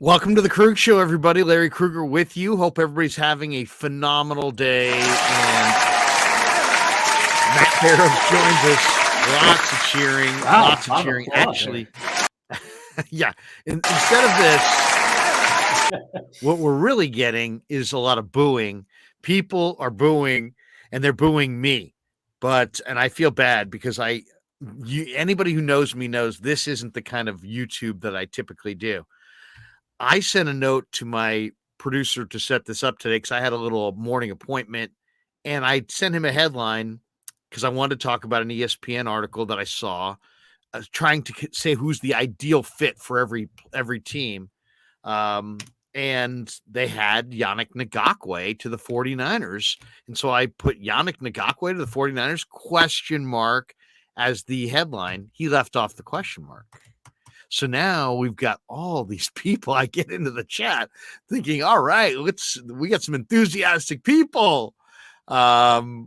Welcome to the Krueg Show, everybody. Larry Krueger with you. Hope everybody's having a phenomenal day. And Matt Barrows joins us. Lots of cheering. Wow, lots of cheering. Actually, yeah. Instead of this, what we're really getting is a lot of booing. People are booing, and they're booing me. And I feel bad because anybody who knows me knows this isn't the kind of YouTube that I typically do. I sent a note to my producer to set this up today because I had a little morning appointment, and I sent him a headline because I wanted to talk about an ESPN article that I saw, trying to say who's the ideal fit for every team. And they had Yannick Ngakoue to the 49ers. And so I put Yannick Ngakoue to the 49ers, question mark, as the headline. He left off the question mark. So now we've got all these people. I get into the chat thinking, all right, we got some enthusiastic people. We got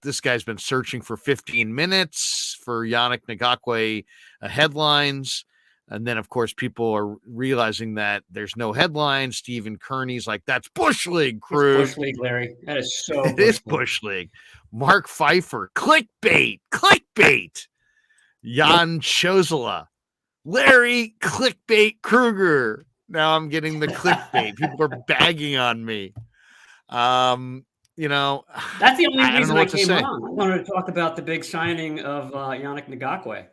this guy's been searching for 15 minutes for Yannick Ngakoue headlines. And then, of course, people are realizing that there's no headline. Stephen Kearney's like, that's Bush League, Krueg. Bush League, Larry. That is so It is Bush League. Mark Pfeiffer, clickbait. Jan Chozela, Larry, clickbait Krueger. Now I'm getting the clickbait. People are bagging on me. That's the only reason I came on. I wanted to talk about the big signing of Yannick Ngakoue.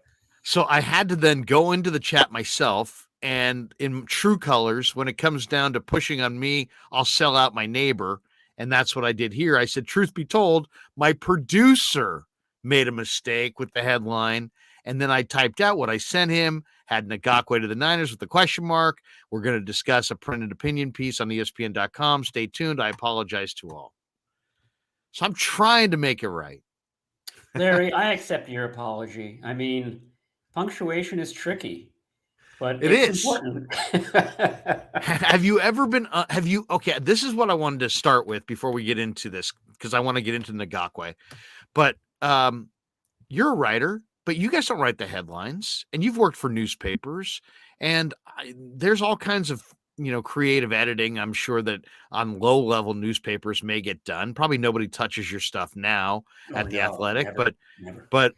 So I had to then go into the chat myself, and in true colors, when it comes down to pushing on me, I'll sell out my neighbor. And that's what I did here. I said, truth be told, my producer made a mistake with the headline. And then I typed out what I sent him, had Ngakoue to the Niners with the question mark. We're going to discuss a printed opinion piece on ESPN.com. Stay tuned. I apologize to all. So I'm trying to make it right. Larry, I accept your apology. I mean, punctuation is tricky, but it's important. Have you ever been, okay, this is what I wanted to start with before we get into this, because I want to get into Ngakoue. But you're a writer. But you guys don't write the headlines, and you've worked for newspapers, and there's all kinds of, creative editing. I'm sure that on low-level newspapers may get done. Probably nobody touches your stuff now at The Athletic, never. but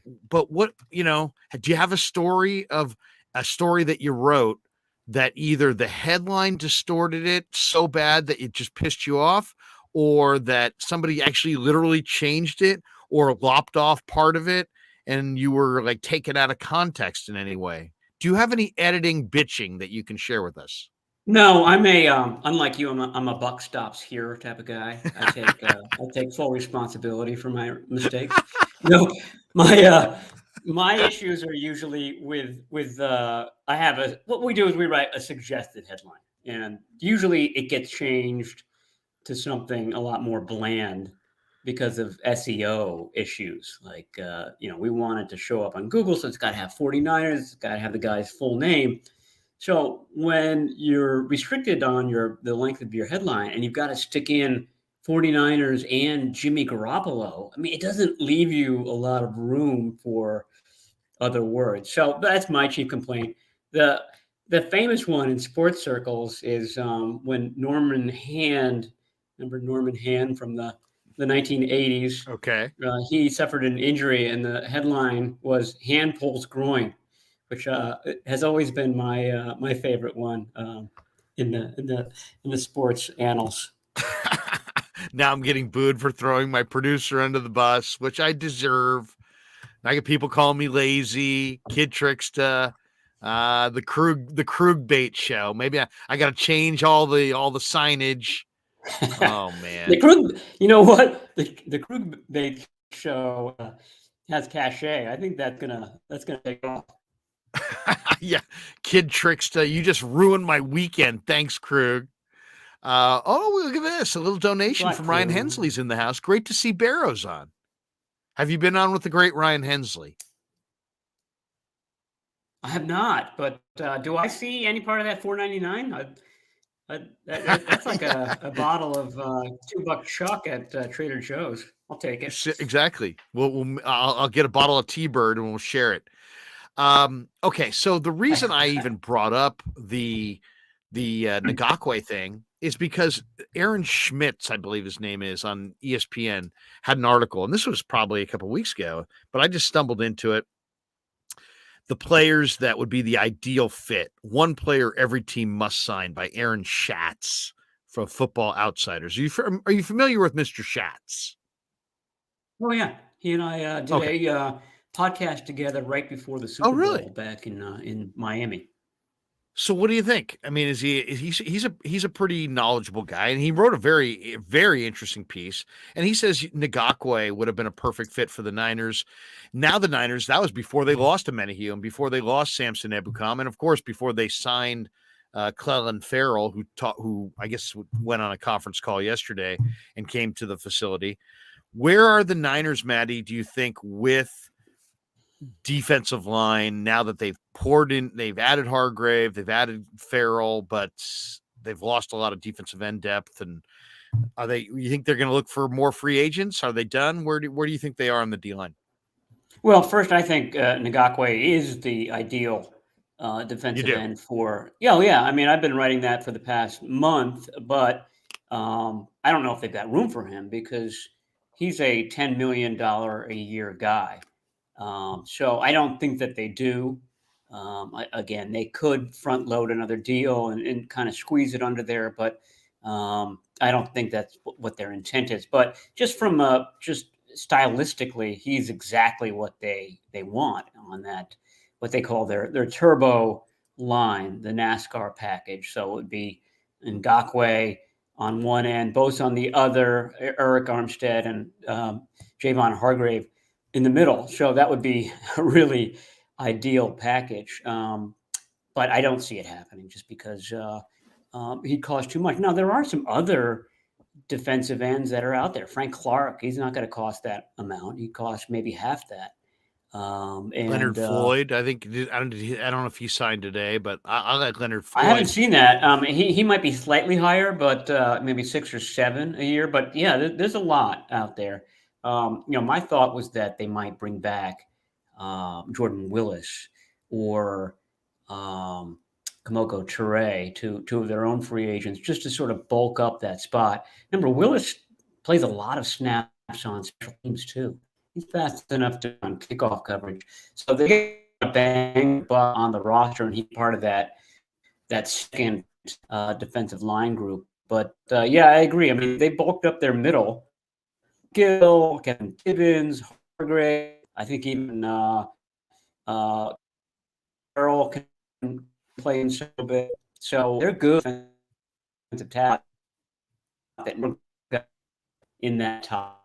what, do you have a story that you wrote that either the headline distorted it so bad that it just pissed you off, or that somebody actually literally changed it or lopped off part of it, and you were like taken out of context in any way? Do you have any editing bitching that you can share with us? No, I'm unlike you, I'm a buck stops here type of guy. I take full responsibility for my mistakes. My issues are usually with what we do is we write a suggested headline, and usually it gets changed to something a lot more bland because of SEO issues. Like, we wanted to show up on Google, so it's got to have 49ers, it's got to have the guy's full name. So when you're restricted on the length of your headline and you've got to stick in 49ers and Jimmy Garoppolo, I mean, it doesn't leave you a lot of room for other words. So that's my chief complaint. The famous one in sports circles is when Norman Hand, remember Norman Hand from the 1980s. Okay. He suffered an injury, and the headline was "Hand pulls groin," which has always been my favorite one in the sports annals. Now I'm getting booed for throwing my producer under the bus, which I deserve. I get people calling me lazy, kid trickster, the Krueg bait show. Maybe I got to change all the signage. Oh man, the Krueg, you know what? The Krueg bait show has cachet. I think that's gonna take off. Yeah, kid trickster, you just ruined my weekend. Thanks, Krueg. Look at this, a little donation from Ryan Hensley's in the house. Great to see Barrows on. Have you been on with the great Ryan Hensley? I have not, but do I see any part of that $4.99? That's like a bottle of $2 Chuck at Trader Joe's. I'll take it. Exactly. I'll get a bottle of T-Bird and we'll share it. Okay, so the reason I even brought up the Ngakoue thing is because Aaron Schmitz, I believe his name is, on ESPN, had an article, and this was probably a couple weeks ago, but I just stumbled into it. The players that would be the ideal fit. One player every team must sign, by Aaron Schatz from Football Outsiders. Are you familiar with Mr. Schatz? Oh yeah, he and I did Okay. a podcast together right before the Oh, Super really? Bowl back in Miami. So what do you think? I mean, he's a pretty knowledgeable guy, and he wrote a very interesting piece. And he says Ngakoue would have been a perfect fit for the Niners. Now the Niners, that was before they lost to Menahue and before they lost Samson Ebukam, and of course before they signed Clelin Ferrell, who I guess went on a conference call yesterday and came to the facility. Where are the Niners, Maddie? Do you think with defensive line now that they've added Hargrave, they've added Farrell, but they've lost a lot of defensive end depth? And you think they're going to look for more free agents? Are they done? Where do you think they are on the D line? Well, first, I think Ngakoue is the ideal defensive do? end for. Yeah, yeah. I mean, I've been writing that for the past month, but I don't know if they've got room for him because he's a $10 million a year guy. So I don't think that they do. Again, they could front load another deal and kind of squeeze it under there, but I don't think that's what their intent is. But just from just stylistically, he's exactly what they want on that, what they call their turbo line, the NASCAR package. So it would be Ngakoue on one end, both on the other, Eric Armstead and Javon Hargrave in the middle. So that would be a really ideal package. But I don't see it happening just because he'd cost too much. Now, there are some other defensive ends that are out there. Frank Clark, he's not going to cost that amount. He costs maybe half that. Leonard Floyd, I think. I don't know if he signed today, but I like Leonard Floyd. I haven't seen that. He might be slightly higher, but maybe 6 or 7 a year. But yeah, there's a lot out there. My thought was that they might bring back Jordan Willis or Kamoko Toure, two of their own free agents, just to sort of bulk up that spot. Remember, Willis plays a lot of snaps on special teams too. He's fast enough to on kickoff coverage, so they get a bang on the roster, and he's part of that second defensive line group. But yeah, I agree. I mean, they bulked up their middle. Gill, Kevin Gibbons, Hargrave. I think even Earl can play in a bit. So they're good defensive talent in that top.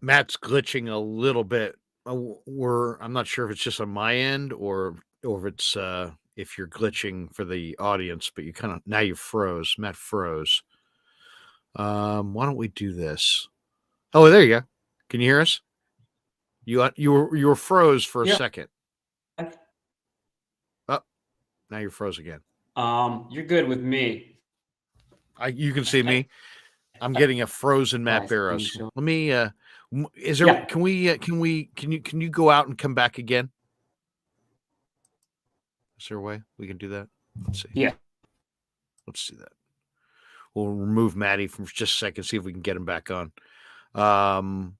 Matt's glitching a little bit. I'm not sure if it's just on my end or if it's if you're glitching for the audience, but now you froze. Matt froze. Why don't we do this? Oh, there you go. Can you hear us? You were froze for a second. Oh, now you're froze again. You're good with me. You can see me. I'm getting a frozen Matt Barrows. So. Let me. Is there? Yeah. Can you go out and come back again? Is there a way we can do that? Let's see. Yeah. Let's do that. We'll remove Maddie from just a second, see if we can get him back on.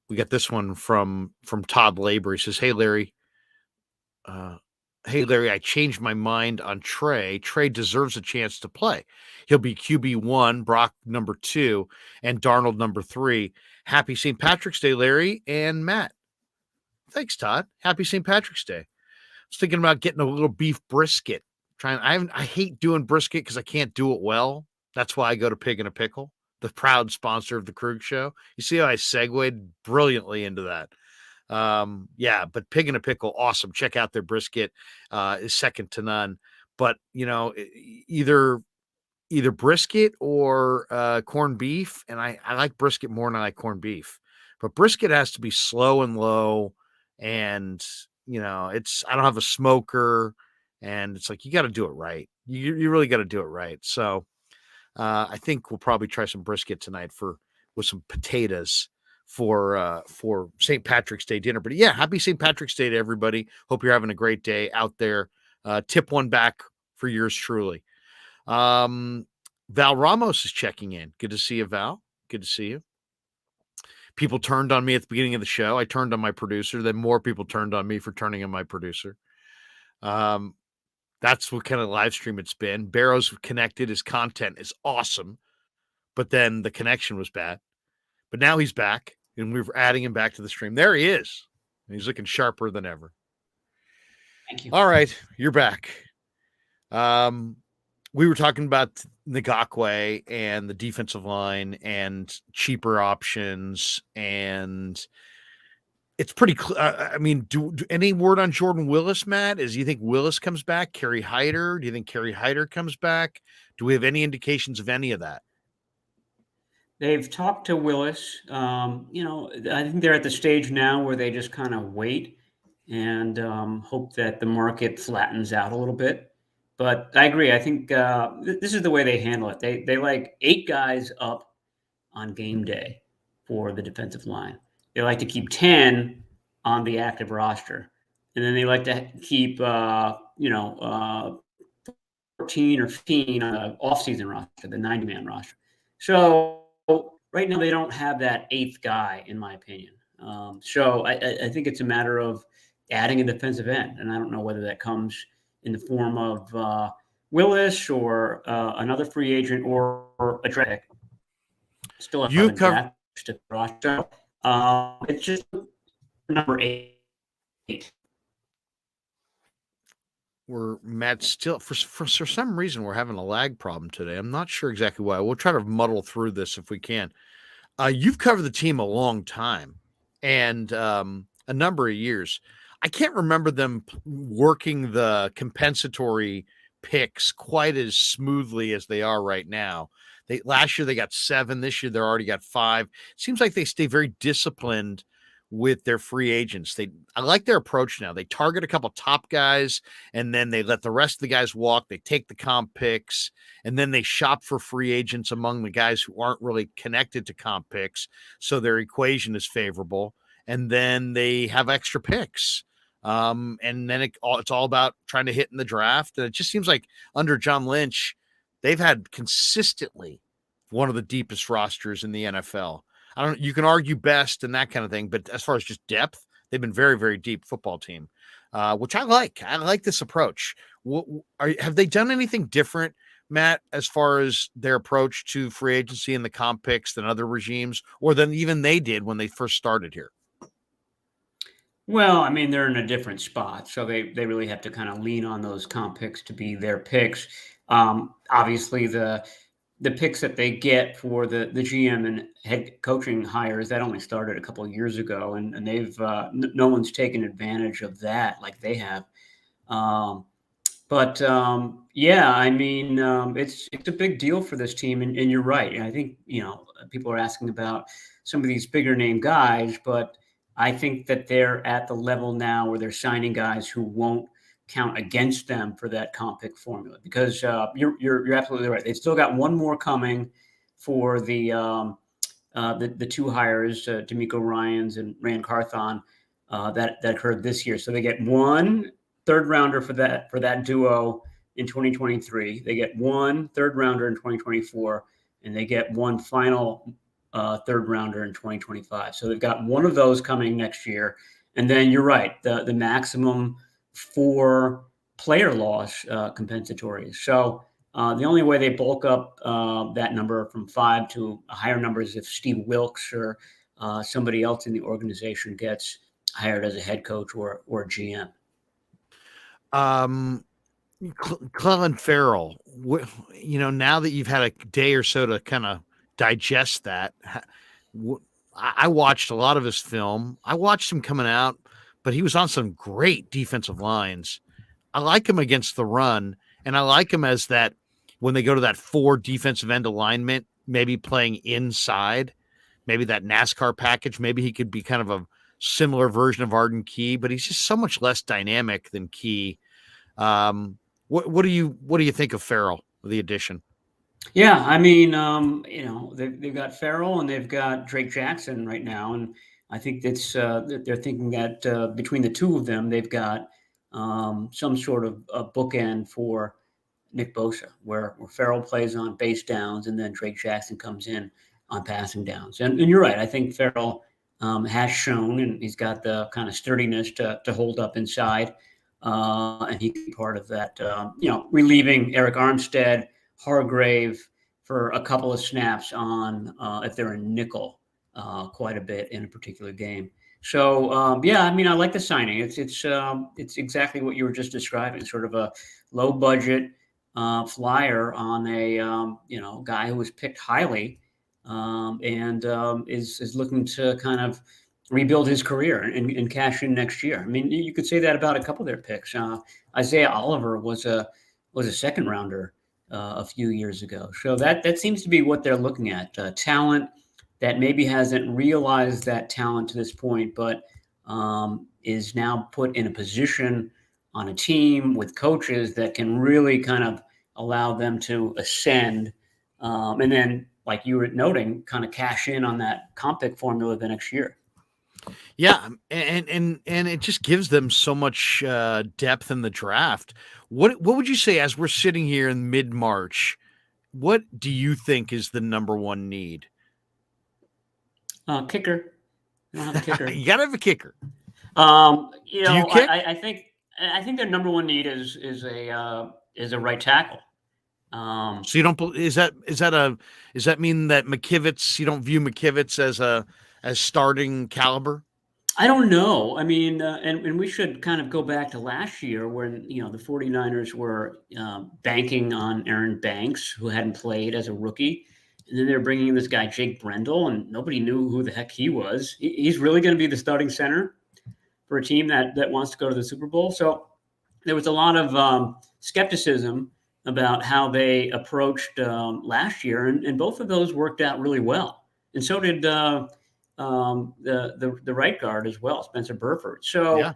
We got this one from Todd Labor. He says, "Hey Larry, I changed my mind on Trey. Trey deserves a chance to play. He'll be QB1, Brock number 2, and Darnold number 3. Happy St. Patrick's Day, Larry and Matt." Thanks, Todd. Happy St. Patrick's Day. I was thinking about getting a little beef brisket. I hate doing brisket because I can't do it well. That's why I go to Pig in a Pickle, the proud sponsor of the Krueg Show. You see how I segued brilliantly into that. Yeah, but Pig in a Pickle, awesome. Check out their brisket, is second to none. But either brisket or corned beef, and I like brisket more than I like corned beef. But brisket has to be slow and low, and I don't have a smoker, and it's like you got to do it right. You really got to do it right. So I think we'll probably try some brisket tonight with some potatoes. for St. Patrick's Day dinner. But yeah, happy St. Patrick's Day to everybody. Hope you're having a great day out there. Tip one back for yours truly. Val Ramos is checking in. Good to see you, Val. Good to see you. People turned on me at the beginning of the show. I turned on my producer. Then more people turned on me for turning on my producer. That's what kind of live stream it's been. Barrows connected. His content is awesome, but then the connection was bad. But now he's back, and we're adding him back to the stream. There he is. He's looking sharper than ever. Thank you. All right, you're back. We were talking about Ngakoue and the defensive line and cheaper options, and it's pretty clear. I mean, do any word on Jordan Willis, Matt? Do you think Willis comes back? Kerry Hyder? Do you think Kerry Hyder comes back? Do we have any indications of any of that? They've talked to Willis. I think they're at the stage now where they just kind of wait and hope that the market flattens out a little bit. But I agree. I think this is the way they handle it. They like 8 guys up on game day for the defensive line. They like to keep 10 on the active roster, and then they like to keep 14 or 15 on the offseason roster, the 90-man roster. So right now they don't have that 8th guy, in my opinion. So I think it's a matter of adding a defensive end, and I don't know whether that comes in the form of Willis or another free agent or a trade. Still You cover. To roster. It's just number 8. We're Matt still for some reason we're having a lag problem today. I'm not sure exactly why. We'll try to muddle through this if we can. You've covered the team a long time and a number of years. I can't remember them working the compensatory picks quite as smoothly as they are right now. Last year they got 7. This year they're already got 5. Seems like they stay very disciplined with their free agents. I like their approach now. They target a couple top guys and then they let the rest of the guys walk. They take the comp picks and then they shop for free agents among the guys who aren't really connected to comp picks. So their equation is favorable. And then they have extra picks. And then it's all about trying to hit in the draft. And it just seems like under John Lynch, they've had consistently one of the deepest rosters in the NFL. You can argue best and that kind of thing, but as far as just depth, they've been very, very deep football team, which I like. I like this approach. Have they done anything different, Matt, as far as their approach to free agency and the comp picks than other regimes, or than even they did when they first started here? Well, I mean, they're in a different spot, so they really have to kind of lean on those comp picks to be their picks. Obviously, the picks that they get for the GM and head coaching hires, that only started a couple of years ago, and they've no one's taken advantage of that like they have. Yeah, I mean, it's a big deal for this team, and you're right. I think people are asking about some of these bigger name guys, but I think that they're at the level now where they're signing guys who won't count against them for that comp pick formula, because you're absolutely right. They've still got one more coming for the 2 hires, D'Amico Ryans and Rand Carthon, that occurred this year. So they get 1 third rounder for that duo in 2023. They get 1 third rounder in 2024, and they get 1 final third rounder in 2025. So they've got one of those coming next year. And then you're right, the maximum for player loss compensatory. So the only way they bulk up that number from 5 to a higher number is if Steve Wilkes or somebody else in the organization gets hired as a head coach or a GM. Clelin Ferrell, now that you've had a day or so to kind of digest that, I watched a lot of his film. I watched him coming out, but he was on some great defensive lines. I like him against the run, and I like him as that when they go to that 4 defensive end alignment, maybe playing inside, maybe that NASCAR package. Maybe he could be kind of a similar version of Arden Key, but he's just so much less dynamic than Key. What do you think of Ferrell, the addition? Yeah, I mean, they've got Farrell and they've got Drake Jackson right now, and I think they're thinking that between the two of them, they've got some sort of a bookend for Nick Bosa, where Farrell plays on base downs and then Drake Jackson comes in on passing downs. And you're right. I think Farrell has shown, and he's got the kind of sturdiness to hold up inside. And he can be part of that, relieving Eric Armstead, Hargrave for a couple of snaps on if they're in nickel quite a bit in a particular game. So yeah, I mean, I like the signing. It's exactly what you were just describing, sort of a low budget flyer on a guy who was picked highly and is looking to kind of rebuild his career and cash in next year. I mean, you could say that about a couple of their picks. Isaiah Oliver was a second rounder a few years ago, so that seems to be what they're looking at. Talent that maybe hasn't realized that talent to this point, but is now put in a position on a team with coaches that can really kind of allow them to ascend. And then, like you were noting, kind of cash in on that comp pick formula the next year. Yeah, and it just gives them so much depth in the draft. What would you say as we're sitting here in mid March? What do you think is the number one need? Kicker. I don't have a kicker. You gotta have a kicker. You Do you know, kick? I think their number one need is a right tackle. So you don't is that mean that McKivitz, you don't view McKivitz as starting caliber? I don't know. I mean, and we should kind of go back to last year when, the 49ers were banking on Aaron Banks, who hadn't played as a rookie. And then they're bringing in this guy, Jake Brendel, and nobody knew who the heck he was. He's really going to be the starting center for a team that wants to go to the Super Bowl. So there was a lot of skepticism about how they approached last year, and both of those worked out really well. And so did the right guard as well, Spencer Burford. So, Yeah.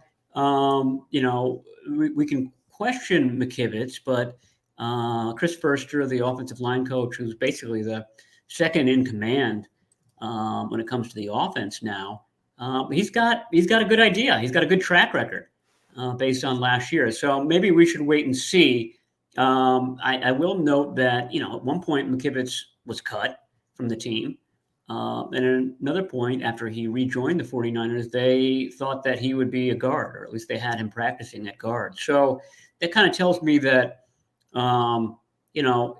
We can question McKivitz, but Chris Furster, the offensive line coach, who's basically the second in command when it comes to the offense now, he's got a good idea. He's got a good track record based on last year. So maybe we should wait and see. I will note that at one point McKivitz was cut from the team. And at another point, after he rejoined the 49ers, they thought that he would be a guard, or at least they had him practicing at guard. So that kind of tells me that,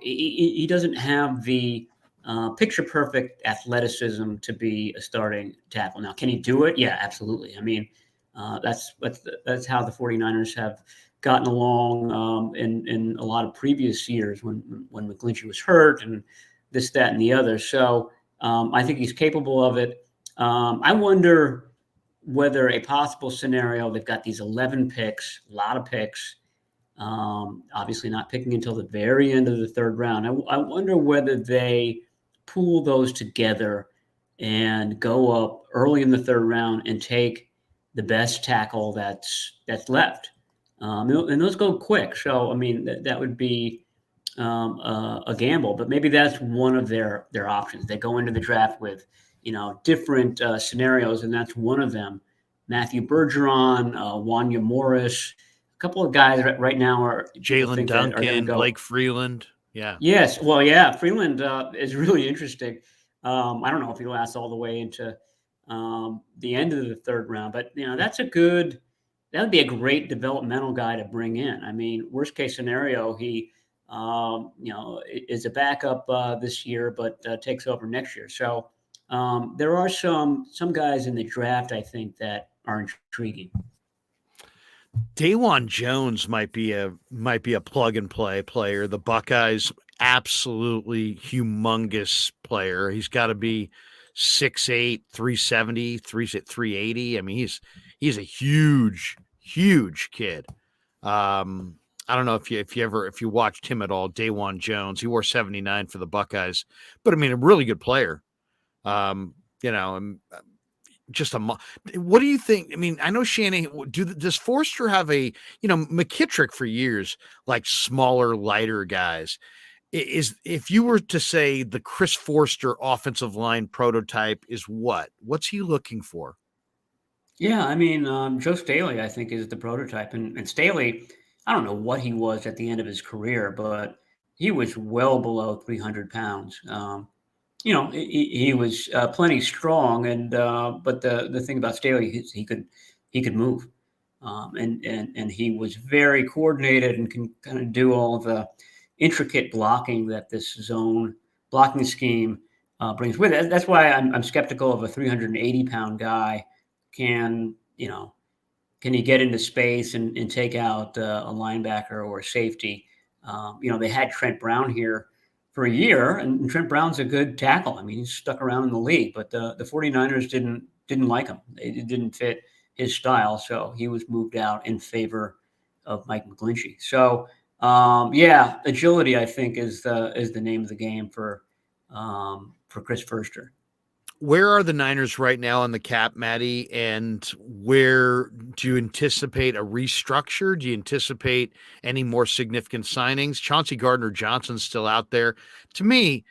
he doesn't have the picture perfect athleticism to be a starting tackle. Now, can he do it? Yeah, absolutely. I mean, that's how the 49ers have gotten along in a lot of previous years when McGlinchey was hurt and this, that, and the other. So, I think he's capable of it. I wonder whether a possible scenario, they've got these 11 picks, a lot of picks, obviously not picking until the very end of the third round. I wonder whether they pool those together and go up early in the third round and take the best tackle that's left. And those go quick. So, I mean, that would be a gamble, but maybe that's one of their options. They go into the draft with different scenarios, and that's one of them. Matthew Bergeron, Wanya Morris, a couple of guys right now are Jalen Duncan, Blake Freeland. Yeah. Yes. Well, yeah, Freeland is really interesting. I don't know if he lasts all the way into the end of the third round, but that would be a great developmental guy to bring in. I mean, worst case scenario, he is a backup this year, but takes over next year. So there are some guys in the draft, I think, that are intriguing. Dawan Jones might be a plug and play player. The Buckeyes, absolutely humongous player. He's got to be 6'8", 370, 380. I mean, he's a huge kid. I don't know if you watched him at all, Dawan Jones. He wore 79 for the Buckeyes, but I mean, a really good player. What do you think? I mean, I know Shanahan. Does Forster have McKittrick for years, like smaller, lighter guys? is if you were to say the Chris Forster offensive line prototype is what's he looking for? Yeah, I mean, Joe Staley, I think, is the prototype. And Staley, I don't know what he was at the end of his career, but he was well below 300 pounds. He was plenty strong, and but the thing about Staley is he could move, and he was very coordinated and can kind of do all the intricate blocking that this zone blocking scheme brings with it. That's why I'm skeptical of a 380-pound guy. Can can he get into space and take out a linebacker or a safety? They had Trent Brown here for a year, and Trent Brown's a good tackle. I mean, he's stuck around in the league, but the 49ers didn't like him. It didn't fit his style, so he was moved out in favor of Mike McGlinchey. So, yeah, agility, I think, is the name of the game for Chris Forster. Where are the Niners right now on the cap, Matty? And where do you anticipate a restructure? Do you anticipate any more significant signings? Chauncey Gardner-Johnson's still out there. To me,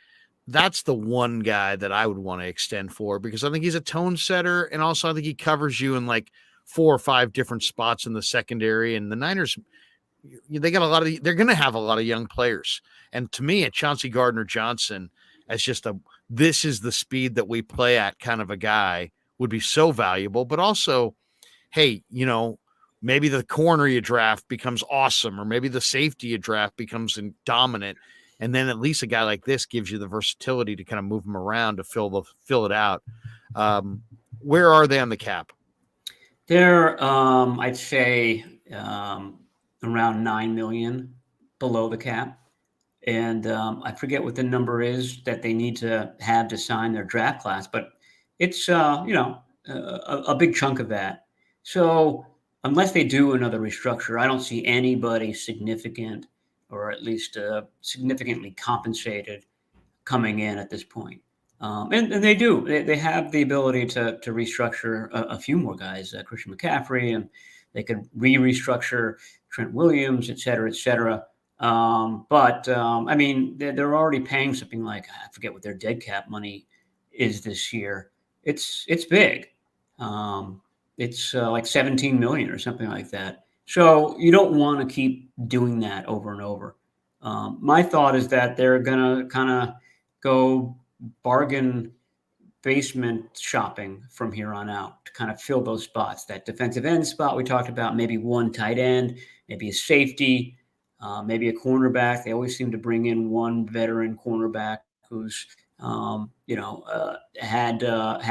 that's the one guy that I would want to extend for, because I think he's a tone setter, and also I think he covers you in like 4 or 5 different spots in the secondary. And the Niners, they're going to have a lot of young players. And to me, a Chauncey Gardner-Johnson as just this is the speed that we play at kind of a guy would be so valuable. But also, hey, maybe the corner you draft becomes awesome, or maybe the safety you draft becomes dominant. And then at least a guy like this gives you the versatility to kind of move them around to fill it out. Where are they on the cap? They're, I'd say, around $9 million below the cap. And I forget what the number is that they need to have to sign their draft class, but it's a big chunk of that. So unless they do another restructure, I don't see anybody significant, or at least significantly compensated, coming in at this point. And they do. They have the ability to restructure a few more guys, Christian McCaffrey, and they could restructure Trent Williams, et cetera, et cetera. But I mean, they're already paying something like, I forget what their dead cap money is this year. It's big. It's like 17 million or something like that. So you don't want to keep doing that over and over. My thought is that they're going to kind of go bargain basement shopping from here on out to kind of fill those spots. That defensive end spot we talked about, maybe one tight end, maybe a safety, maybe a cornerback. They always seem to bring in one veteran cornerback who's had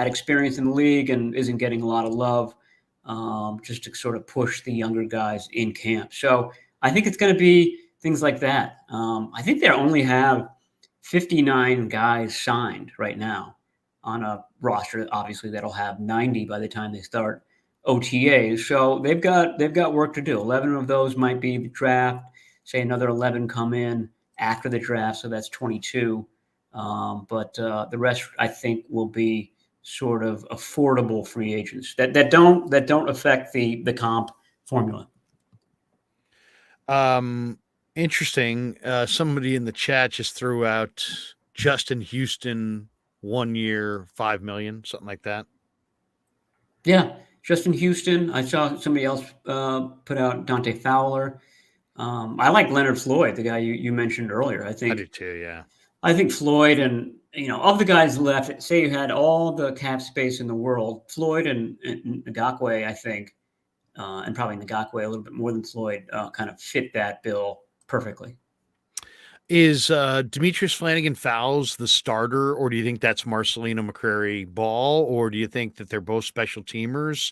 experience in the league and isn't getting a lot of love, just to sort of push the younger guys in camp. So I think it's going to be things like that. I think they only have 59 guys signed right now on a roster, obviously, that'll have 90 by the time they start OTAs. So they've got work to do. 11 of those might be the draft. Say another 11 come in after the draft, so that's 22. But the rest, I think, will be sort of affordable free agents that don't affect the comp formula. Interesting. Somebody in the chat just threw out Justin Houston 1 year, $5 million, something like that. Yeah, Justin Houston. I saw somebody else put out Dante Fowler. I like Leonard Floyd, the guy you mentioned earlier. I do too. Yeah. I think Floyd, and of the guys left, say you had all the cap space in the world, Floyd and Ngakoue, I think, and probably Ngakoue a little bit more than Floyd, kind of fit that bill perfectly. Is Demetrius Flannigan-Fowles the starter, or do you think that's Marcelino McCrary-Ball, or do you think that they're both special teamers?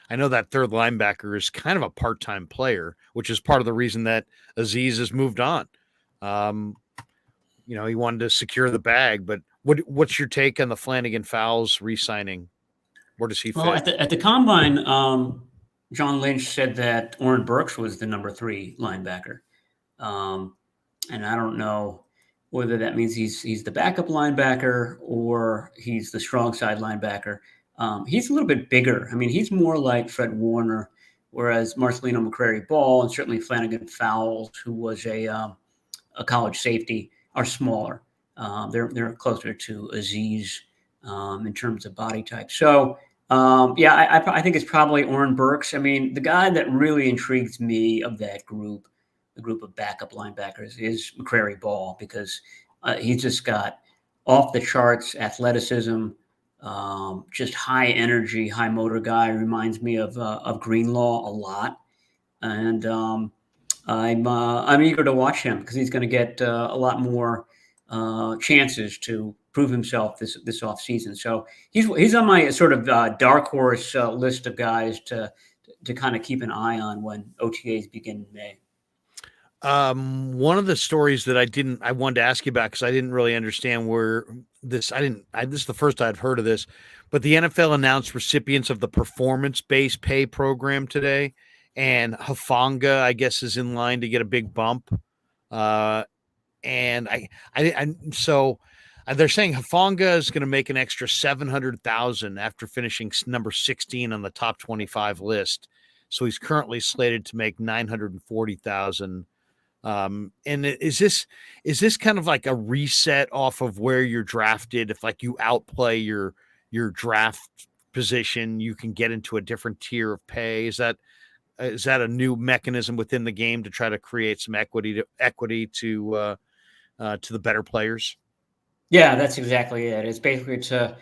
I know that third linebacker is kind of a part-time player, which is part of the reason that Azeez has moved on. He wanted to secure the bag, but what's your take on the Flannigan-Fowles re-signing? Where does he fit? Well, at the combine, John Lynch said that Oren Burks was the number 3 linebacker. And I don't know whether that means he's the backup linebacker or he's the strong side linebacker. He's a little bit bigger. I mean, he's more like Fred Warner, whereas Marcelino McCrary-Ball and certainly Flannigan-Fowles, who was a college safety, are smaller. They're closer to Aziz in terms of body type. So I think it's probably Oren Burks. I mean, the guy that really intrigues me of that group, the group of backup linebackers, is McCrary Ball, because he's just got off the charts athleticism, just high energy, high motor guy. Reminds me of Greenlaw a lot, and I'm eager to watch him because he's going to get a lot more chances to prove himself this off season. So he's on my sort of dark horse list of guys to kind of keep an eye on when OTAs begin in May. One of the stories that I wanted to ask you about, because I didn't really understand where this is the first I've heard of this, but the NFL announced recipients of the performance-based pay program today, and Hufanga, I guess, is in line to get a big bump. And so they're saying Hufanga is going to make an extra $700,000 after finishing number 16 on the top 25 list. So he's currently slated to make $940,000. And is this kind of like a reset off of where you're drafted? If like you outplay your draft position, you can get into a different tier of pay. Is that a new mechanism within the game to try to create some equity to the better players? Yeah, that's exactly it. It's basically to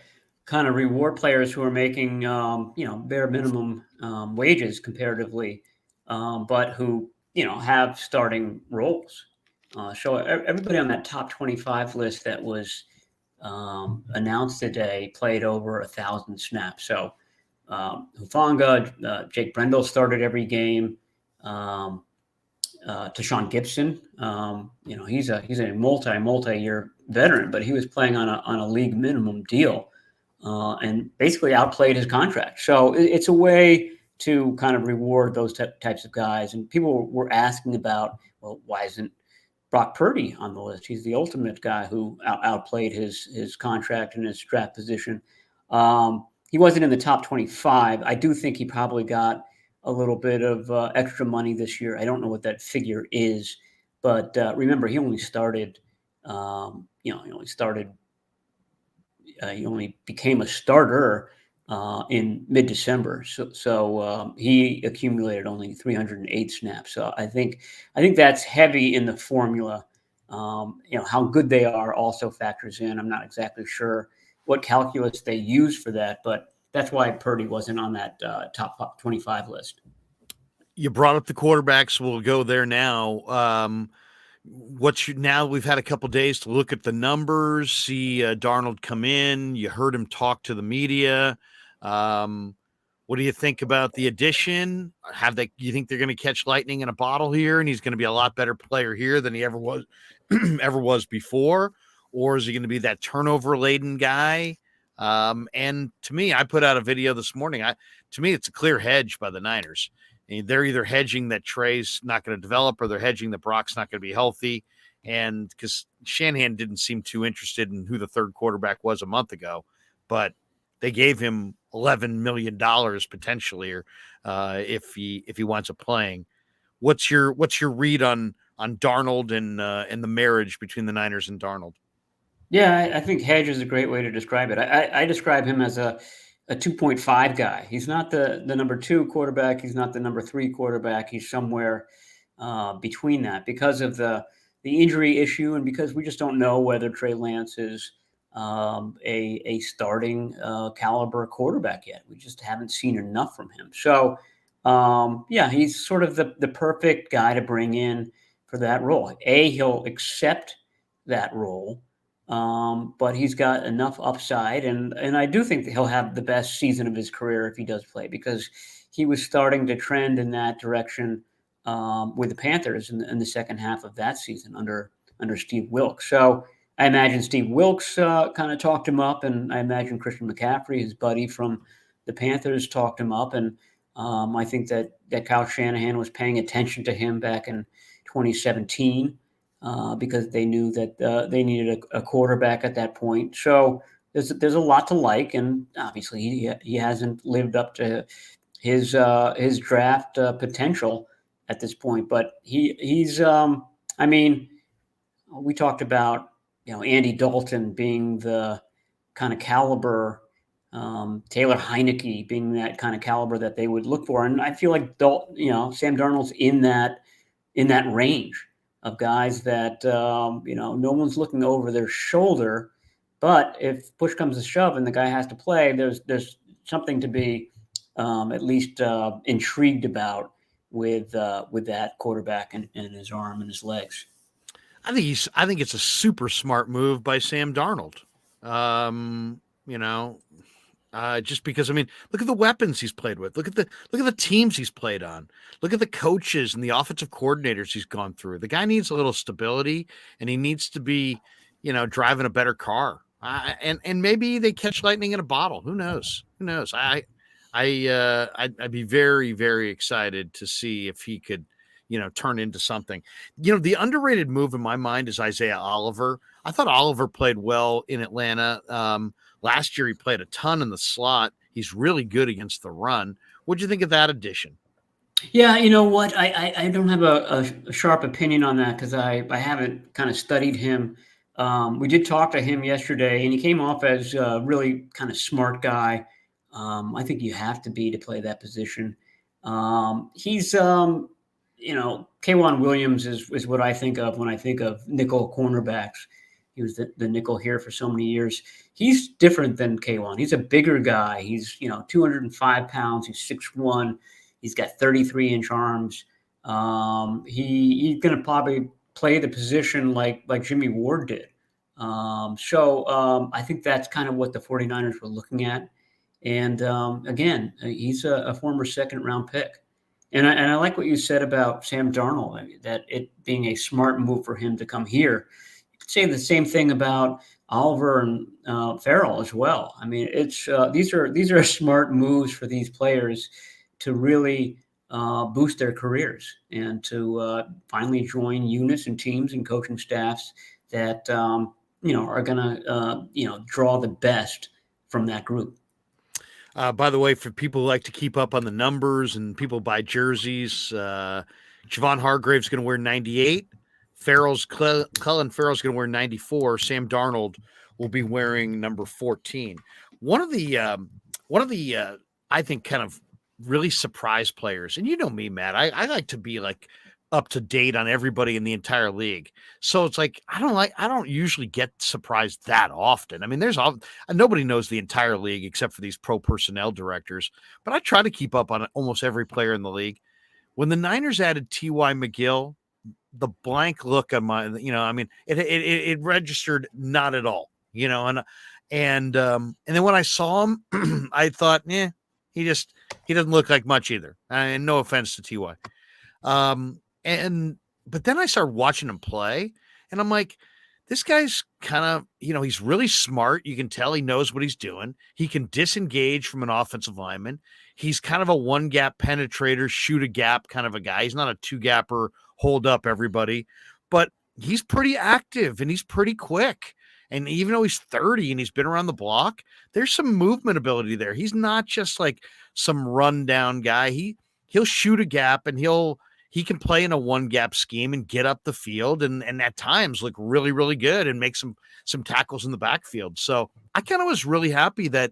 kind of reward players who are making bare minimum wages comparatively, but who have starting roles. So everybody on that top 25 list that was announced today played over 1,000 snaps. So Hufanga, Jake Brendel started every game. Tashawn Gibson, he's a multi-year veteran, but he was playing on a league minimum deal and basically outplayed his contract. So it's a way to kind of reward those types of guys. And people were asking about, well, why isn't Brock Purdy on the list? He's the ultimate guy who outplayed his contract and his draft position. He wasn't in the top 25. I do think he probably got a little bit of extra money this year. I don't know what that figure is, but remember, he only started. He only became a starter in mid-December. So he accumulated only 308 snaps. So I think that's heavy in the formula. How good they are also factors in. I'm not exactly sure what calculus they use for that, but that's why Purdy wasn't on that top 25 list. You brought up the quarterbacks. We'll go there now. Now we've had a couple days to look at the numbers, see Darnold come in. You heard him talk to the media. What do you think about the addition? You think they're going to catch lightning in a bottle here, and he's going to be a lot better player here than he ever was before? Or is he going to be that turnover laden guy? And to me, I put out a video this morning. To me, it's a clear hedge by the Niners. And they're either hedging that Trey's not going to develop, or they're hedging that Brock's not going to be healthy. And because Shanahan didn't seem too interested in who the third quarterback was a month ago, but they gave him $11 million potentially, or if he winds up playing. What's your read on Darnold and the marriage between the Niners and Darnold? Yeah, I think hedge is a great way to describe it. I describe him as a 2.5 guy. He's not the number 2 quarterback. He's not the number 3 quarterback. He's somewhere between that because of the injury issue, and because we just don't know whether Trey Lance is a starting caliber quarterback yet. We just haven't seen enough from him. So he's sort of the perfect guy to bring in for that role. He'll accept that role. But he's got enough upside, and I do think that he'll have the best season of his career if he does play, because he was starting to trend in that direction with the Panthers in the second half of that season under Steve Wilks. So I imagine Steve Wilks kind of talked him up, and I imagine Christian McCaffrey, his buddy from the Panthers, talked him up, and I think that Kyle Shanahan was paying attention to him back in 2017. Because they knew that they needed a quarterback at that point. So there's a lot to like, and obviously he hasn't lived up to his draft potential at this point. But he's we talked about, Andy Dalton being the kind of caliber, Taylor Heineke being that kind of caliber that they would look for. And I feel like Sam Darnold's in that range of guys that, no one's looking over their shoulder. But if push comes to shove and the guy has to play, there's something to be at least intrigued about with that quarterback and his arm and his legs. I think it's a super smart move by Sam Darnold. Just because look at the weapons he's played with. Look at the teams he's played on. Look at the coaches and the offensive coordinators he's gone through. The guy needs a little stability, and he needs to be, driving a better car. And maybe they catch lightning in a bottle. Who knows? I'd be very, very excited to see if he could, turn into something. The underrated move in my mind is Isaiah Oliver. I thought Oliver played well in Atlanta. Last year, he played a ton in the slot. He's really good against the run. What'd you think of that addition? Yeah, you know what? I don't have a sharp opinion on that because I haven't kind of studied him. We did talk to him yesterday, and he came off as a really kind of smart guy. I think you have to be to play that position. He's, K'Wan Williams is what I think of when I think of nickel cornerbacks. He was the nickel here for so many years. He's different than K'Wan. He's a bigger guy. He's 205 pounds. He's 6'1". He's got 33-inch arms. He's going to probably play the position like Jimmy Ward did. So I think that's kind of what the 49ers were looking at. And again, he's a former second-round pick. And I like what you said about Sam Darnold, that it being a smart move for him to come here. You could say the same thing about Oliver and Farrell as well. I mean, it's these are smart moves for these players to really boost their careers and to finally join units and teams and coaching staffs that are going to draw the best from that group. By the way, for people who like to keep up on the numbers and people buy jerseys, Javon Hargrave's going to wear 98. Cullen Farrell's going to wear 94. Sam Darnold will be wearing number 14. One of the I think kind of really surprise players, and you know me, Matt, I like to be like up to date on everybody in the entire league. So it's like I don't usually get surprised that often. I mean, nobody knows the entire league except for these pro personnel directors, but I try to keep up on almost every player in the league. When the Niners added T.Y. McGill, the blank look on my, it registered not at all, and then when I saw him, I thought, he doesn't look like much either. And no offense to T.Y. But then I started watching him play, and I'm like, this guy's kind of, he's really smart. You can tell he knows what he's doing. He can disengage from an offensive lineman. He's kind of a one gap penetrator, shoot a gap kind of a guy. He's not a two gapper, hold up everybody, but he's pretty active and he's pretty quick. And even though he's 30 and he's been around the block, there's some movement ability there. He's not just like some rundown guy. He'll shoot a gap and he can play in a one gap scheme and get up the field and at times look really, really good and make some tackles in the backfield. So I kind of was really happy that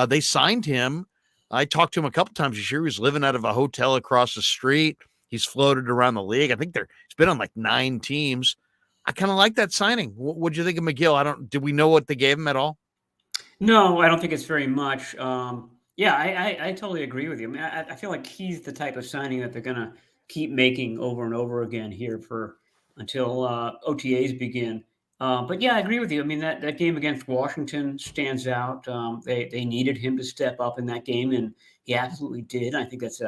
they signed him. I talked to him a couple times this year. He was living out of a hotel across the street. He's floated around the league. I think he's been on like 9 teams. I kind of like that signing. What'd you think of McGill? Did we know what they gave him at all? No, I don't think it's very much. Yeah, I totally agree with you. I mean, I feel like he's the type of signing that they're going to keep making over and over again here until OTAs begin. But yeah, I agree with you. I mean, that game against Washington stands out. They needed him to step up in that game, and he absolutely did. I think that's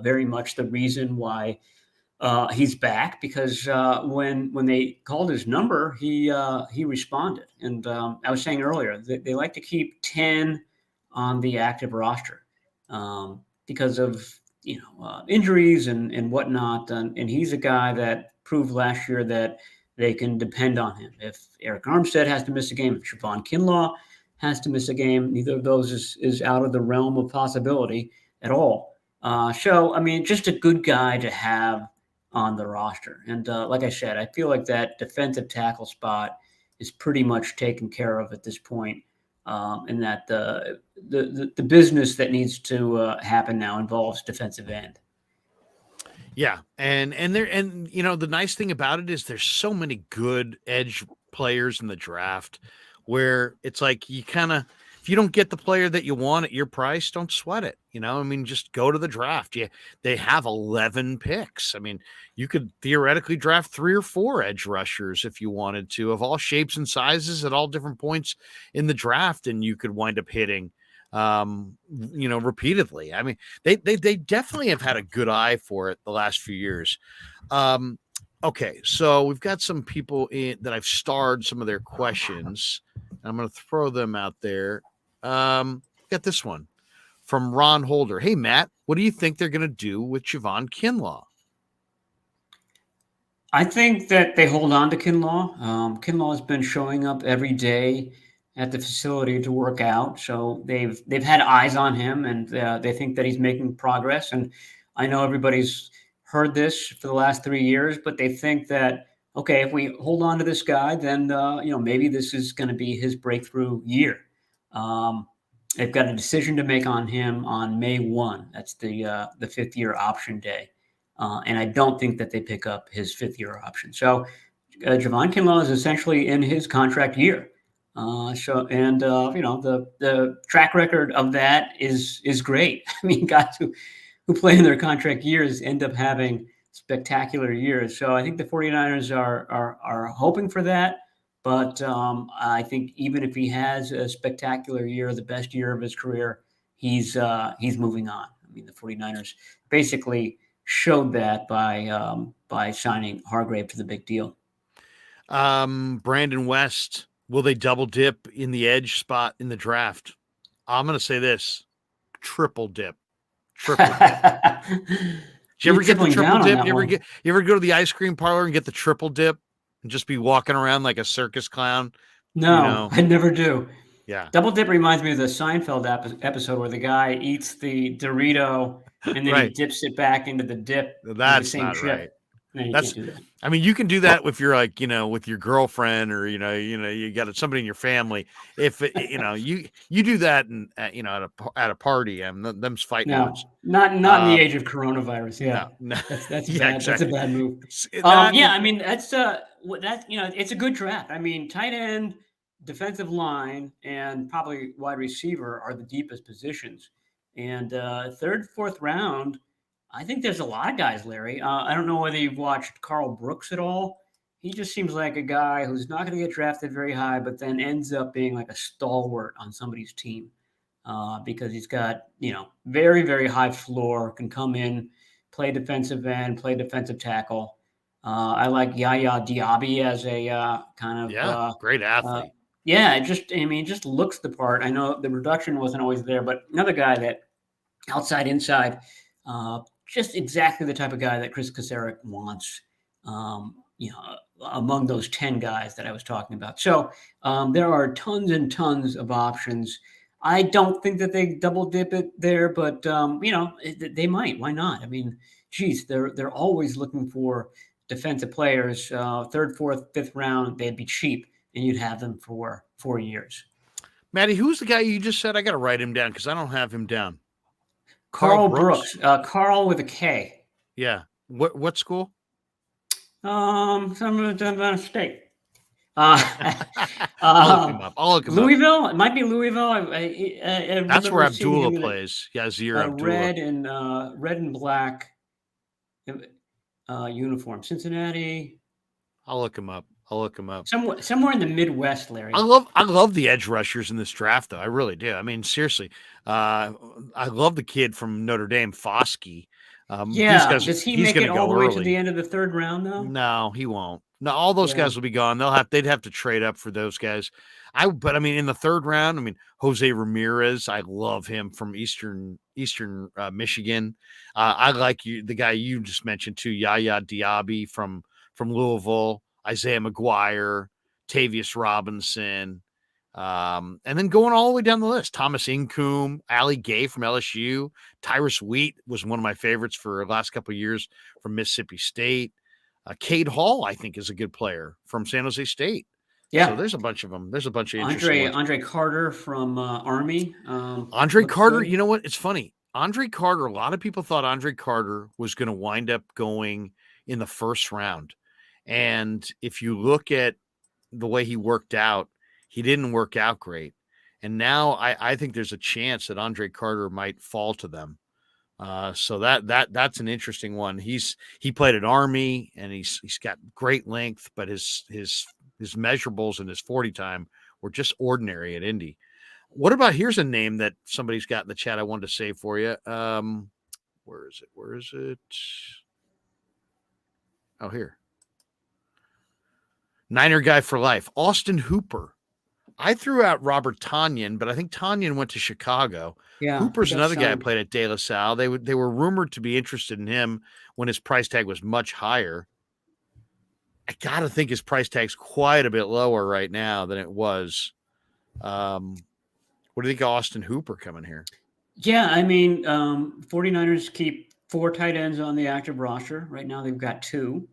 very much the reason why he's back, because when they called his number, he responded. And I was saying earlier that they like to keep 10 on the active roster because of injuries and whatnot. And he's a guy that proved last year that they can depend on him. If Eric Armstead has to miss a game, if Siobhan Kinlaw has to miss a game, neither of those is out of the realm of possibility at all. So, I mean, just a good guy to have on the roster. And like I said, I feel like that defensive tackle spot is pretty much taken care of at this point, and that the business that needs to happen now involves defensive end. Yeah, and the nice thing about it is there's so many good edge players in the draft where it's like you kind of, if you don't get the player that you want at your price, don't sweat it. I mean, just go to the draft. Yeah, they have 11 picks. I mean, you could theoretically draft 3 or 4 edge rushers if you wanted to, of all shapes and sizes at all different points in the draft, and you could wind up hitting repeatedly. I mean, they definitely have had a good eye for it the last few years. Okay, so we've got some people in that I've starred some of their questions. I'm going to throw them out there. Got this one from Ron Holder. Hey, Matt, what do you think they're going to do with Javon Kinlaw? I think that they hold on to Kinlaw. Kinlaw has been showing up every day at the facility to work out, so they've had eyes on him, and they think that he's making progress. And I know everybody's heard this for the last 3 years, but they think that, okay, if we hold on to this guy, then maybe this is going to be his breakthrough year. They've got a decision to make on him on May 1. That's the 5th-year option day. And I don't think that they pick up his 5th-year option. So Javon Kinlaw is essentially in his contract year. The track record of that is great. I mean, guys who play in their contract years end up having spectacular years. So I think the 49ers are hoping for that. But I think even if he has a spectacular year, the best year of his career, he's moving on. I mean, the 49ers basically showed that by signing Hargrave to the big deal. Brandon West, will they double dip in the edge spot in the draft? I'm going to say this: triple dip. Triple dip. Did you ever get the triple dip? You ever go to the ice cream parlor and get the triple dip and just be walking around like a circus clown? No, I never do. Yeah. Double dip reminds me of the Seinfeld episode where the guy eats the Dorito and then he dips it back into the dip. That's the same not chip. right. No, you can't do that. I mean, you can do that if you're like, with your girlfriend, or you got somebody in your family. If you do that and at a party, them's fighting words. Not in the age of coronavirus. Yeah, no. That's yeah, bad. exactly. That's a bad move. I mean, that's it's a good draft. I mean, tight end, defensive line, and probably wide receiver are the deepest positions. And 3rd, 4th round, I think there's a lot of guys, Larry. I don't know whether you've watched Carl Brooks at all. He just seems like a guy who's not going to get drafted very high, but then ends up being like a stalwart on somebody's team because he's got, very, very high floor, can come in, play defensive end, play defensive tackle. I like Yaya Diaby as a kind of great athlete. It just looks the part. I know the production wasn't always there, but another guy that outside, inside, just exactly the type of guy that Chris Kaczmarek wants, among those 10 guys that I was talking about. So there are tons and tons of options. I don't think that they double dip it there, but they might. Why not? I mean, geez, they're always looking for defensive players. 3rd, 4th, 5th round, they'd be cheap, and you'd have them for 4 years. Maddie, who's the guy you just said? I got to write him down because I don't have him down. Carl Brooks. Carl with a K. Yeah. What school? Some state. I'll look him up. Louisville. It might be Louisville. That's where Abdullah plays. Yeah, Abdullah. Red and black uniform. Cincinnati. I'll look him up. Somewhere in the Midwest, Larry. I love the edge rushers in this draft, though. I really do. I mean, seriously, I love the kid from Notre Dame, Foskey. Does he make it all the way to the end of the 3rd round, though? No, he won't. No, all those guys will be gone. They'd have to trade up for those guys. But I mean, in the 3rd round, I mean, Jose Ramirez, I love him from Eastern Michigan. I like the guy you just mentioned too, Yaya Diaby from Louisville. Isaiah McGuire, Tavius Robinson, And then going all the way down the list, Thomas Incoom, Ali Gay from LSU, Tyrus Wheat was one of my favorites for the last couple of years from Mississippi State. Cade Hall, I think, is a good player from San Jose State. Yeah. So there's a bunch of them. There's a bunch of interesting ones. Andre Carter from Army. Andre Carter, good. You know what? It's funny. Andre Carter, a lot of people thought Andre Carter was going to wind up going in the first round. And if you look at the way he worked out, he didn't work out great. And now I think there's a chance that Andre Carter might fall to them. So that's an interesting one. He played at Army and he's got great length, but his measurables and his 40 time were just ordinary at Indy. What about, here's a name that somebody's got in the chat I wanted to say for you. Where is it? Oh, here. Niner guy for life, Austin Hooper. I threw out Robert Tonyan, but I think Tonyan went to Chicago. Yeah, Hooper's another guy who played at De La Salle. They were rumored to be interested in him when his price tag was much higher. I got to think his price tag's quite a bit lower right now than it was. What do you think of Austin Hooper coming here? Yeah, I mean, 49ers keep 4 tight ends on the active roster. Right now they've got 2,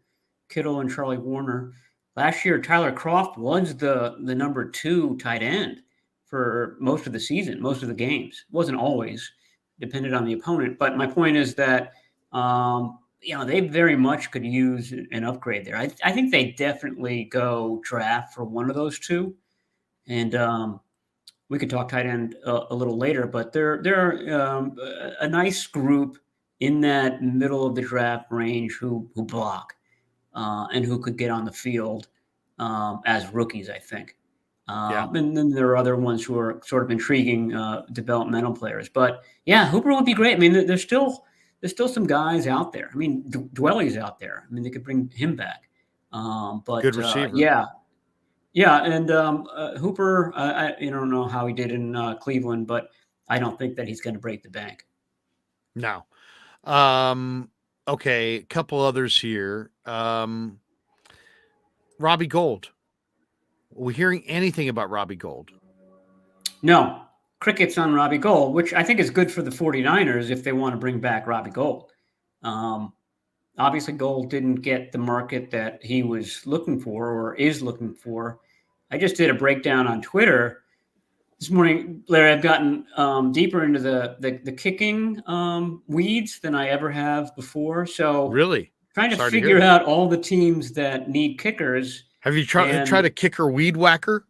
Kittle and Charlie Warner. Last year, Tyler Kroft was the number 2 tight end for most of the season, most of the games. It wasn't always, depended on the opponent. But my point is that, they very much could use an upgrade there. I think they definitely go draft for one of those 2. And we could talk tight end a little later, but they're a nice group in that middle of the draft range who block. And who could get on the field as rookies, I think. And then there are other ones who are sort of intriguing developmental players. But, yeah, Hooper would be great. I mean, there's still some guys out there. I mean, Dwelly's out there. I mean, they could bring him back. But good receiver. Yeah, and Hooper, I don't know how he did in Cleveland, but I don't think that he's going to break the bank. No. Okay, a couple others here. Robbie Gould. Are we hearing anything about Robbie Gould? No. Crickets on Robbie Gould, which I think is good for the 49ers if they want to bring back Robbie Gould. Obviously, Gould didn't get the market that he was looking for or is looking for. I just did a breakdown on Twitter this morning, Larry. I've gotten deeper into the kicking weeds than I ever have before. So really trying to figure out all the teams that need kickers. Have you tried a kicker weed whacker?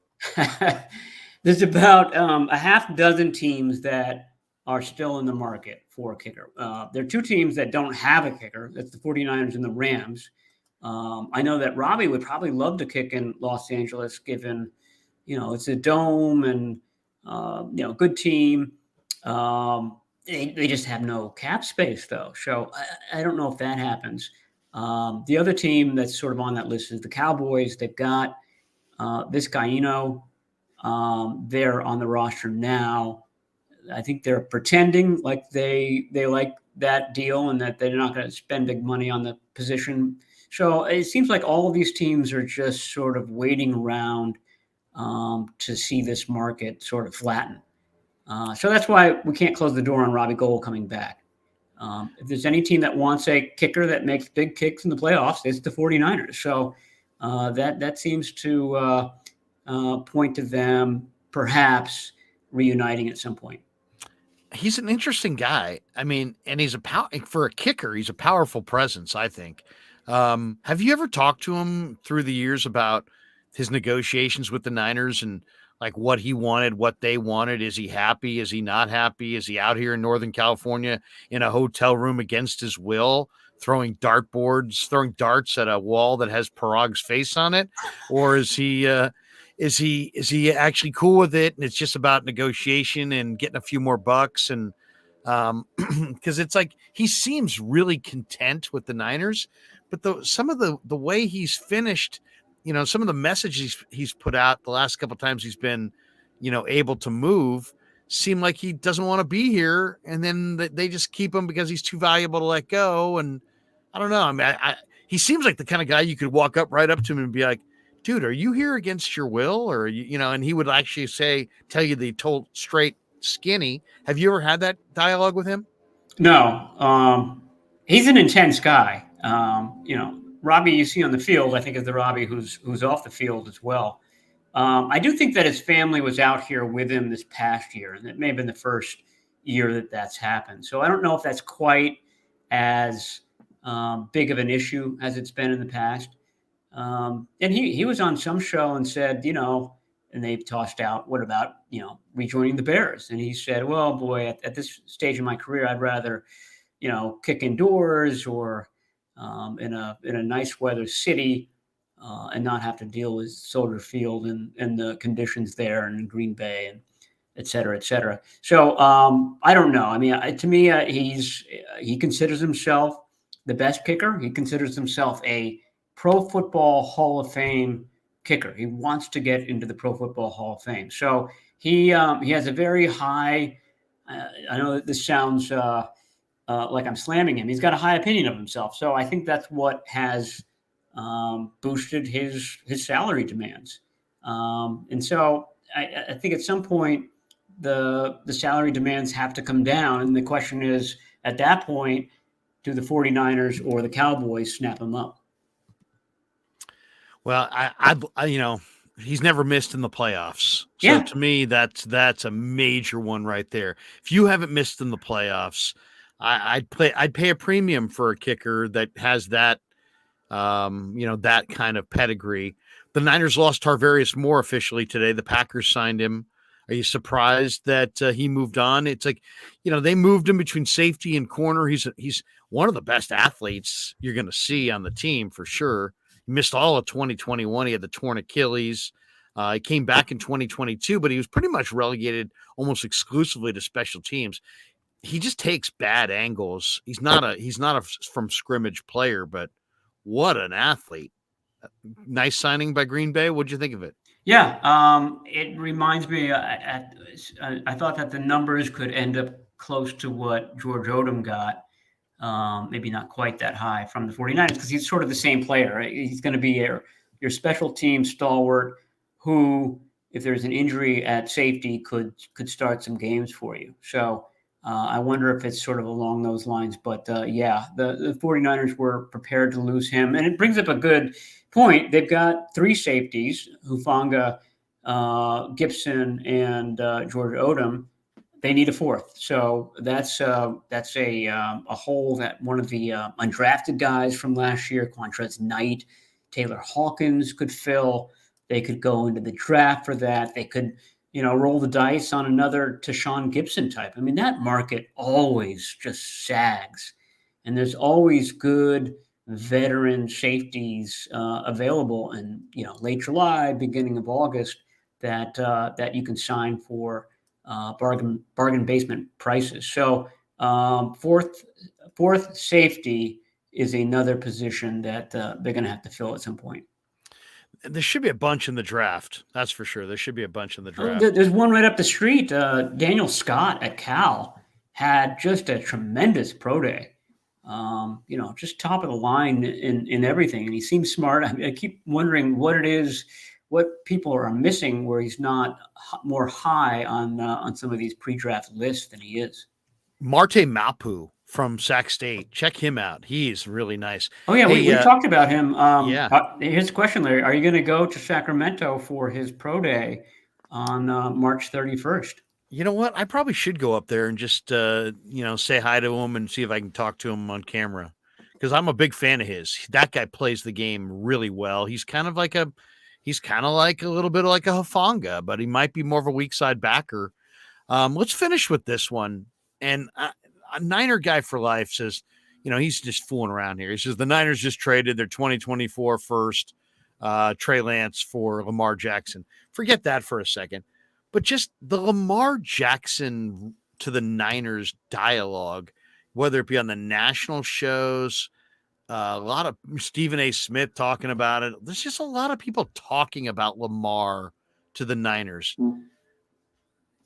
There's about a half dozen teams that are still in the market for a kicker. There are 2 teams that don't have a kicker. That's the 49ers and the Rams. I know that Robbie would probably love to kick in Los Angeles, given, it's a dome and, good team. They just have no cap space, though. So I don't know if that happens. The other team that's sort of on that list is the Cowboys. They've got Vizcaino. They're on the roster now. I think they're pretending like they like that deal and that they're not going to spend big money on the position. So it seems like all of these teams are just sort of waiting around to see this market sort of flatten. So that's why we can't close the door on Robbie Gould coming back. If there's any team that wants a kicker that makes big kicks in the playoffs, it's the 49ers. So that seems to point to them perhaps reuniting at some point. He's an interesting guy. I mean, and for a kicker, he's a powerful presence, I think. Have you ever talked to him through the years about his negotiations with the Niners and like what he wanted, what they wanted? Is he happy? Is he not happy? Is he out here in Northern California in a hotel room against his will, throwing darts at a wall that has Parag's face on it? Or is he actually cool with it? And it's just about negotiation and getting a few more bucks. And because it's like, he seems really content with the Niners, but some of the way he's finished, some of the messages he's put out the last couple of times he's been, able to move, seem like he doesn't want to be here. And then they just keep him because he's too valuable to let go. And I don't know. I mean, he seems like the kind of guy you could walk right up to him and be like, dude, are you here against your will? Or, and he would actually tell you the told straight skinny. Have you ever had that dialogue with him? No, he's an intense guy. Robbie you see on the field, I think is the Robbie who's off the field as well. I do think that his family was out here with him this past year, and it may have been the first year that that's happened. So I don't know if that's quite as big of an issue as it's been in the past. And he was on some show and said, and they tossed out, what about, rejoining the Bears? And he said, well, boy, at this stage in my career, I'd rather, kick indoors or in a nice weather city and not have to deal with Soldier Field and the conditions there and in Green Bay and et cetera, et cetera. So I don't know. I mean, to me, he considers himself the best kicker. He considers himself a Pro Football Hall of Fame kicker. He wants to get into the Pro Football Hall of Fame. So he has a very high. I know that this sounds like I'm slamming him. He's got a high opinion of himself. So I think that's what has boosted his salary demands. And so I think at some point the salary demands have to come down. And the question is, at that point, do the 49ers or the Cowboys snap him up? Well, I he's never missed in the playoffs. So Yeah. To me, that's a major one right there. If you haven't missed in the playoffs, I'd pay a premium for a kicker that has that, that kind of pedigree. The Niners lost Tarvarius Moore officially today. The Packers signed him. Are you surprised that he moved on? It's like, they moved him between safety and corner. He's one of the best athletes you're going to see on the team for sure. He missed all of 2021. He had the torn Achilles. He came back in 2022, but he was pretty much relegated almost exclusively to special teams. He just takes bad angles. He's not a from scrimmage player, but what an athlete. Nice signing by Green Bay. What'd you think of it? Yeah, it reminds me. I thought that the numbers could end up close to what George Odom got. Maybe not quite that high from the 49ers because he's sort of the same player. Right? He's going to be your special team stalwart who, if there's an injury at safety, could start some games for you. So I wonder if it's sort of along those lines. But yeah, the 49ers were prepared to lose him. And it brings up a good point. They've got three safeties, Hufanga, Gibson, and George Odom. They need a fourth. So that's a hole that one of the undrafted guys from last year, Quantrez Knight, Taylor Hawkins, could fill. They could go into the draft for that. They could, roll the dice on another Tashawn Gibson type. I mean, that market always just sags. And there's always good veteran safeties available in, late July, beginning of August that you can sign for bargain basement prices. So fourth safety is another position that they're going to have to fill at some point. There should be a bunch in the draft. That's for sure. There should be a bunch in the draft. There's one right up the street. Daniel Scott at Cal had just a tremendous pro day. Just top of the line in everything. And he seems smart. I keep wondering what it is, what people are missing where he's not more high on some of these pre-draft lists than he is. Marte Mapu from Sac State. Check him out. He's really nice. Oh, yeah, we talked about him. Yeah. Here's a question, Larry. Are you going to go to Sacramento for his pro day on March 31st? You know what? I probably should go up there and just, say hi to him and see if I can talk to him on camera because I'm a big fan of his. That guy plays the game really well. He's kind of like a little bit like a Hufanga, but he might be more of a weak side backer. Let's finish with this one. And a Niner guy for life says, he's just fooling around here. He says the Niners just traded their 2024 first, Trey Lance for Lamar Jackson. Forget that for a second. But just the Lamar Jackson to the Niners dialogue, whether it be on the national shows, a lot of Stephen A. Smith talking about it. There's just a lot of people talking about Lamar to the Niners.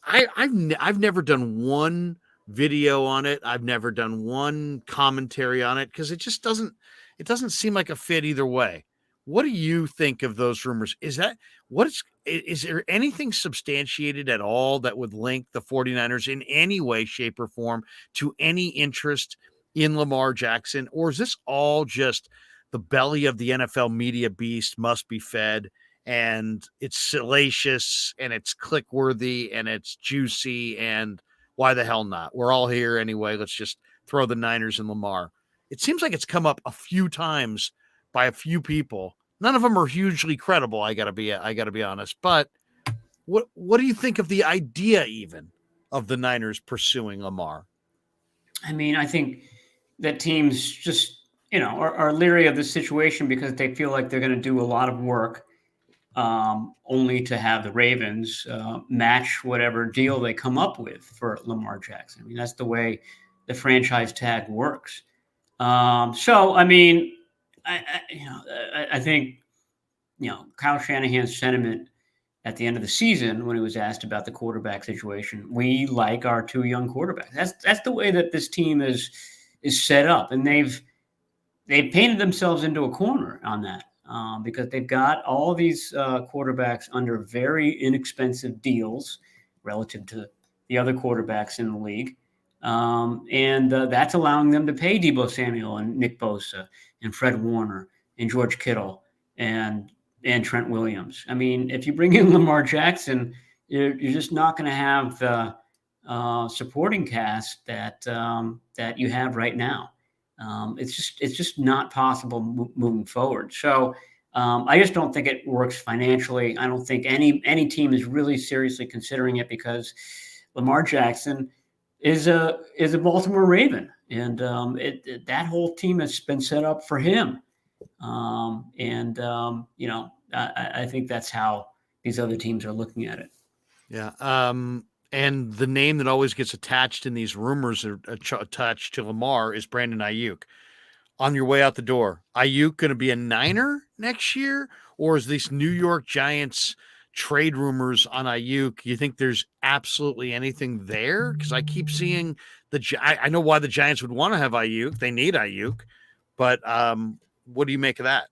I've never done one video on it. I've never done one commentary on it because it just doesn't seem like a fit either way. What do you think of those rumors? Is there anything substantiated at all that would link the 49ers in any way, shape, or form to any interest in Lamar Jackson? Or is this all just the belly of the NFL media beast must be fed, and it's salacious and it's click worthy and it's juicy, and why the hell not? We're all here anyway. Let's just throw the Niners and Lamar. It seems like it's come up a few times by a few people. None of them are hugely credible. I gotta be honest. But what do you think of the idea even of the Niners pursuing Lamar? I mean, I think that teams just, are leery of the situation because they feel like they're going to do a lot of work, only to have the Ravens match whatever deal they come up with for Lamar Jackson. I mean, that's the way the franchise tag works. So, I mean, I think, Kyle Shanahan's sentiment at the end of the season when he was asked about the quarterback situation, we like our two young quarterbacks. That's the way that this team is set up, and they've painted themselves into a corner on that, because they've got all these quarterbacks under very inexpensive deals relative to the other quarterbacks in the league. And that's allowing them to pay Deebo Samuel and Nick Bosa and Fred Warner and George Kittle and Trent Williams. I mean, if you bring in Lamar Jackson, you're just not going to have the supporting cast that you have right now. It's just not possible moving forward. So I just don't think it works financially. I don't think any team is really seriously considering it because Lamar Jackson is a Baltimore Raven, and that whole team has been set up for him. I think that's how these other teams are looking at it. Yeah. And the name that always gets attached in these rumors attached to Lamar is Brandon Ayuk. On your way out the door, Ayuk going to be a Niner next year, or is this New York Giants trade rumors on Ayuk? You think there's absolutely anything there? Because I keep seeing I know why the Giants would want to have Ayuk. They need Ayuk, but what do you make of that?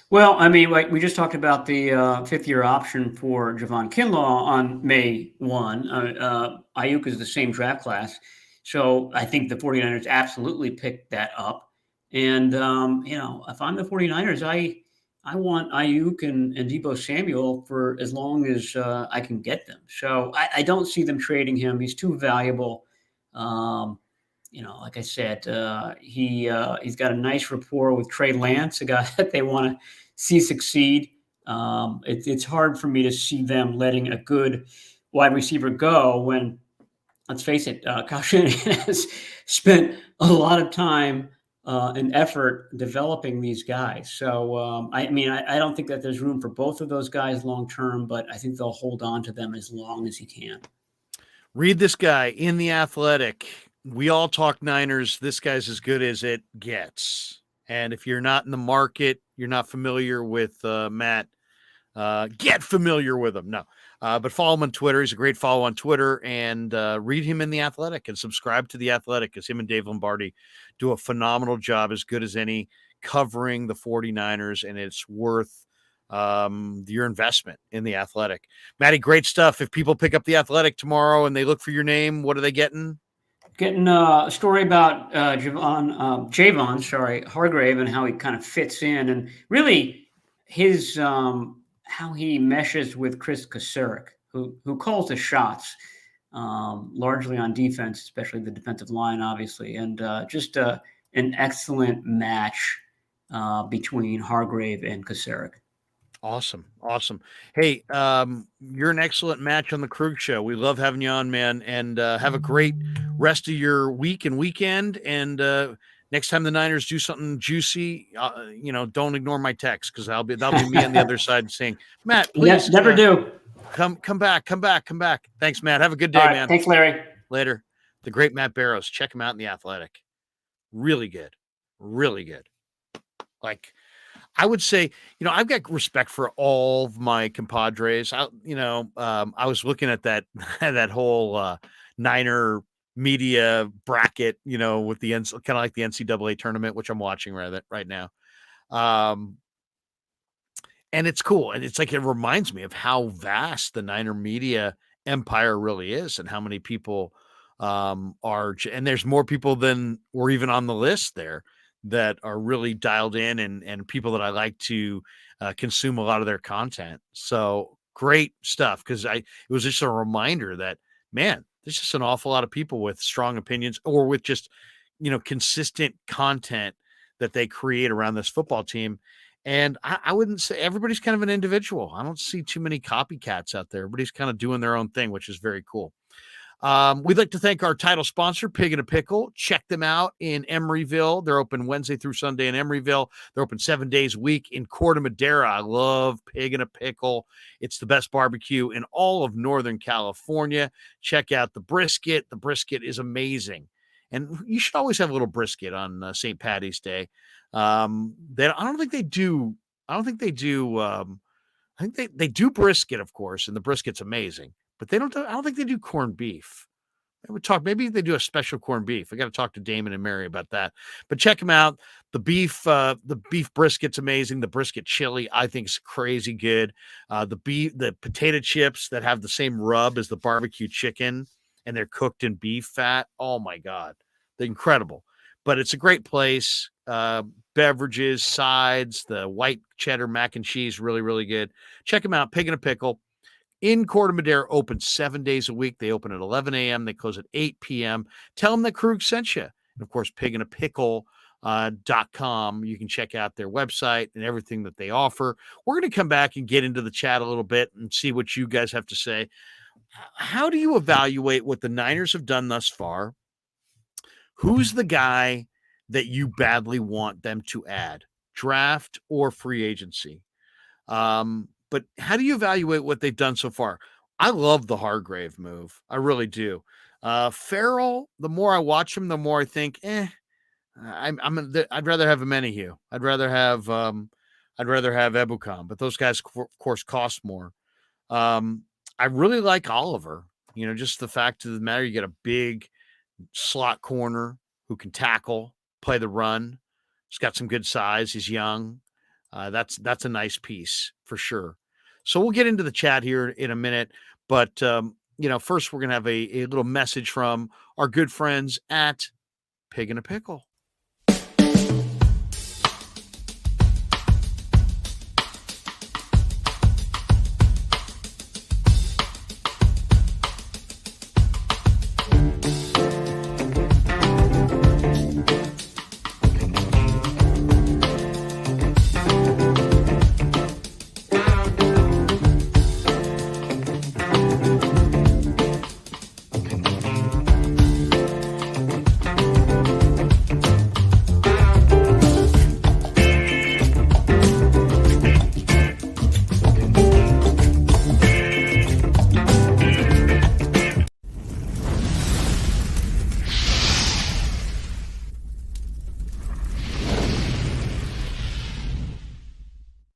Well, I mean, like we just talked about the fifth-year option for Javon Kinlaw on May 1. Ayuk is the same draft class. So I think the 49ers absolutely picked that up. And, if I'm the 49ers, I want Ayuk and Deebo Samuel for as long as I can get them. So I don't see them trading him. He's too valuable. Like I said, he's got a nice rapport with Trey Lance, a guy that they want to see succeed. It's hard for me to see them letting a good wide receiver go when, let's face it, Kyle Shanahan has spent a lot of time and effort developing these guys. So, I don't think that there's room for both of those guys long term, but I think they'll hold on to them as long as he can. Read this guy in The Athletic. We all talk Niners. This guy's as good as it gets. And if you're not in the market, you're not familiar with Matt, get familiar with him. No, but follow him on Twitter. He's a great follow on Twitter, and read him in The Athletic and subscribe to The Athletic, because him and Dave Lombardi do a phenomenal job, as good as any, covering the 49ers, and it's worth your investment in The Athletic. Matty, great stuff. If people pick up The Athletic tomorrow and they look for your name, what are they getting? Getting a story about Javon Hargrave, and how he kind of fits in, and really his how he meshes with Chris Kasarik, who calls the shots, largely on defense, especially the defensive line, obviously, and just an excellent match between Hargrave and Kasarik. Awesome. Hey, you're an excellent match on the Krueg Show. We love having you on, man, and have a great rest of your week and weekend. And next time the Niners do something juicy, don't ignore my text, because that'll be me on the other side saying, Matt, please. Yes, never do. Come back. Thanks, Matt. Have a good day, All right, man. Thanks, Larry. Later. The great Matt Barrows. Check him out in The Athletic. Really good. Like, I would say, I've got respect for all of my compadres. I was looking at that that whole Niner media bracket, with the kind of like the NCAA tournament, which I'm watching right now. And it's cool. And it's like, it reminds me of how vast the Niner media empire really is and how many people and there's more people than were even on the list there that are really dialed in and people that I like to consume a lot of their content. So great stuff. Cause it was just a reminder that, man, there's just an awful lot of people with strong opinions or with just, consistent content that they create around this football team. And I wouldn't say everybody's kind of an individual. I don't see too many copycats out there. Everybody's kind of doing their own thing, which is very cool. We'd like to thank our title sponsor, Pig in a Pickle. Check them out in Emeryville. They're open Wednesday through Sunday in Emeryville. They're open 7 days a week in Corte Madera. I love Pig in a Pickle. It's the best barbecue in all of Northern California. Check out the brisket. The brisket is amazing. And you should always have a little brisket on St. Patty's Day. I don't think they do. I think they do brisket, of course, and the brisket's amazing. But I don't think they do corned beef. Maybe they do a special corned beef. I got to talk to Damon and Mary about that. But check them out. The beef brisket's amazing. The brisket chili, I think, is crazy good. The potato chips that have the same rub as the barbecue chicken, and they're cooked in beef fat. Oh my God, they're incredible. But it's a great place. Beverages, sides, the white cheddar mac and cheese, really, really good. Check them out. Pig in a Pickle. In Corte Madera, open 7 days a week. They open at 11 a.m. They close at 8 p.m. Tell them that Krueg sent you. And, of course, piginapickle.com. You can check out their website and everything that they offer. We're going to come back and get into the chat a little bit and see what you guys have to say. How do you evaluate what the Niners have done thus far? Who's the guy that you badly want them to add, draft or free agency? But how do you evaluate what they've done so far? I love the Hargrave move. I really do. Farrell, the more I watch him, the more I think, I'd rather have Amenahue. I'd rather have Ebukam, but those guys, of course, cost more. I really like Oliver. Just the fact of the matter, you get a big slot corner who can tackle, play the run. He's got some good size. He's young. That's a nice piece for sure. So we'll get into the chat here in a minute, but first we're going to have a little message from our good friends at Pig in a Pickle.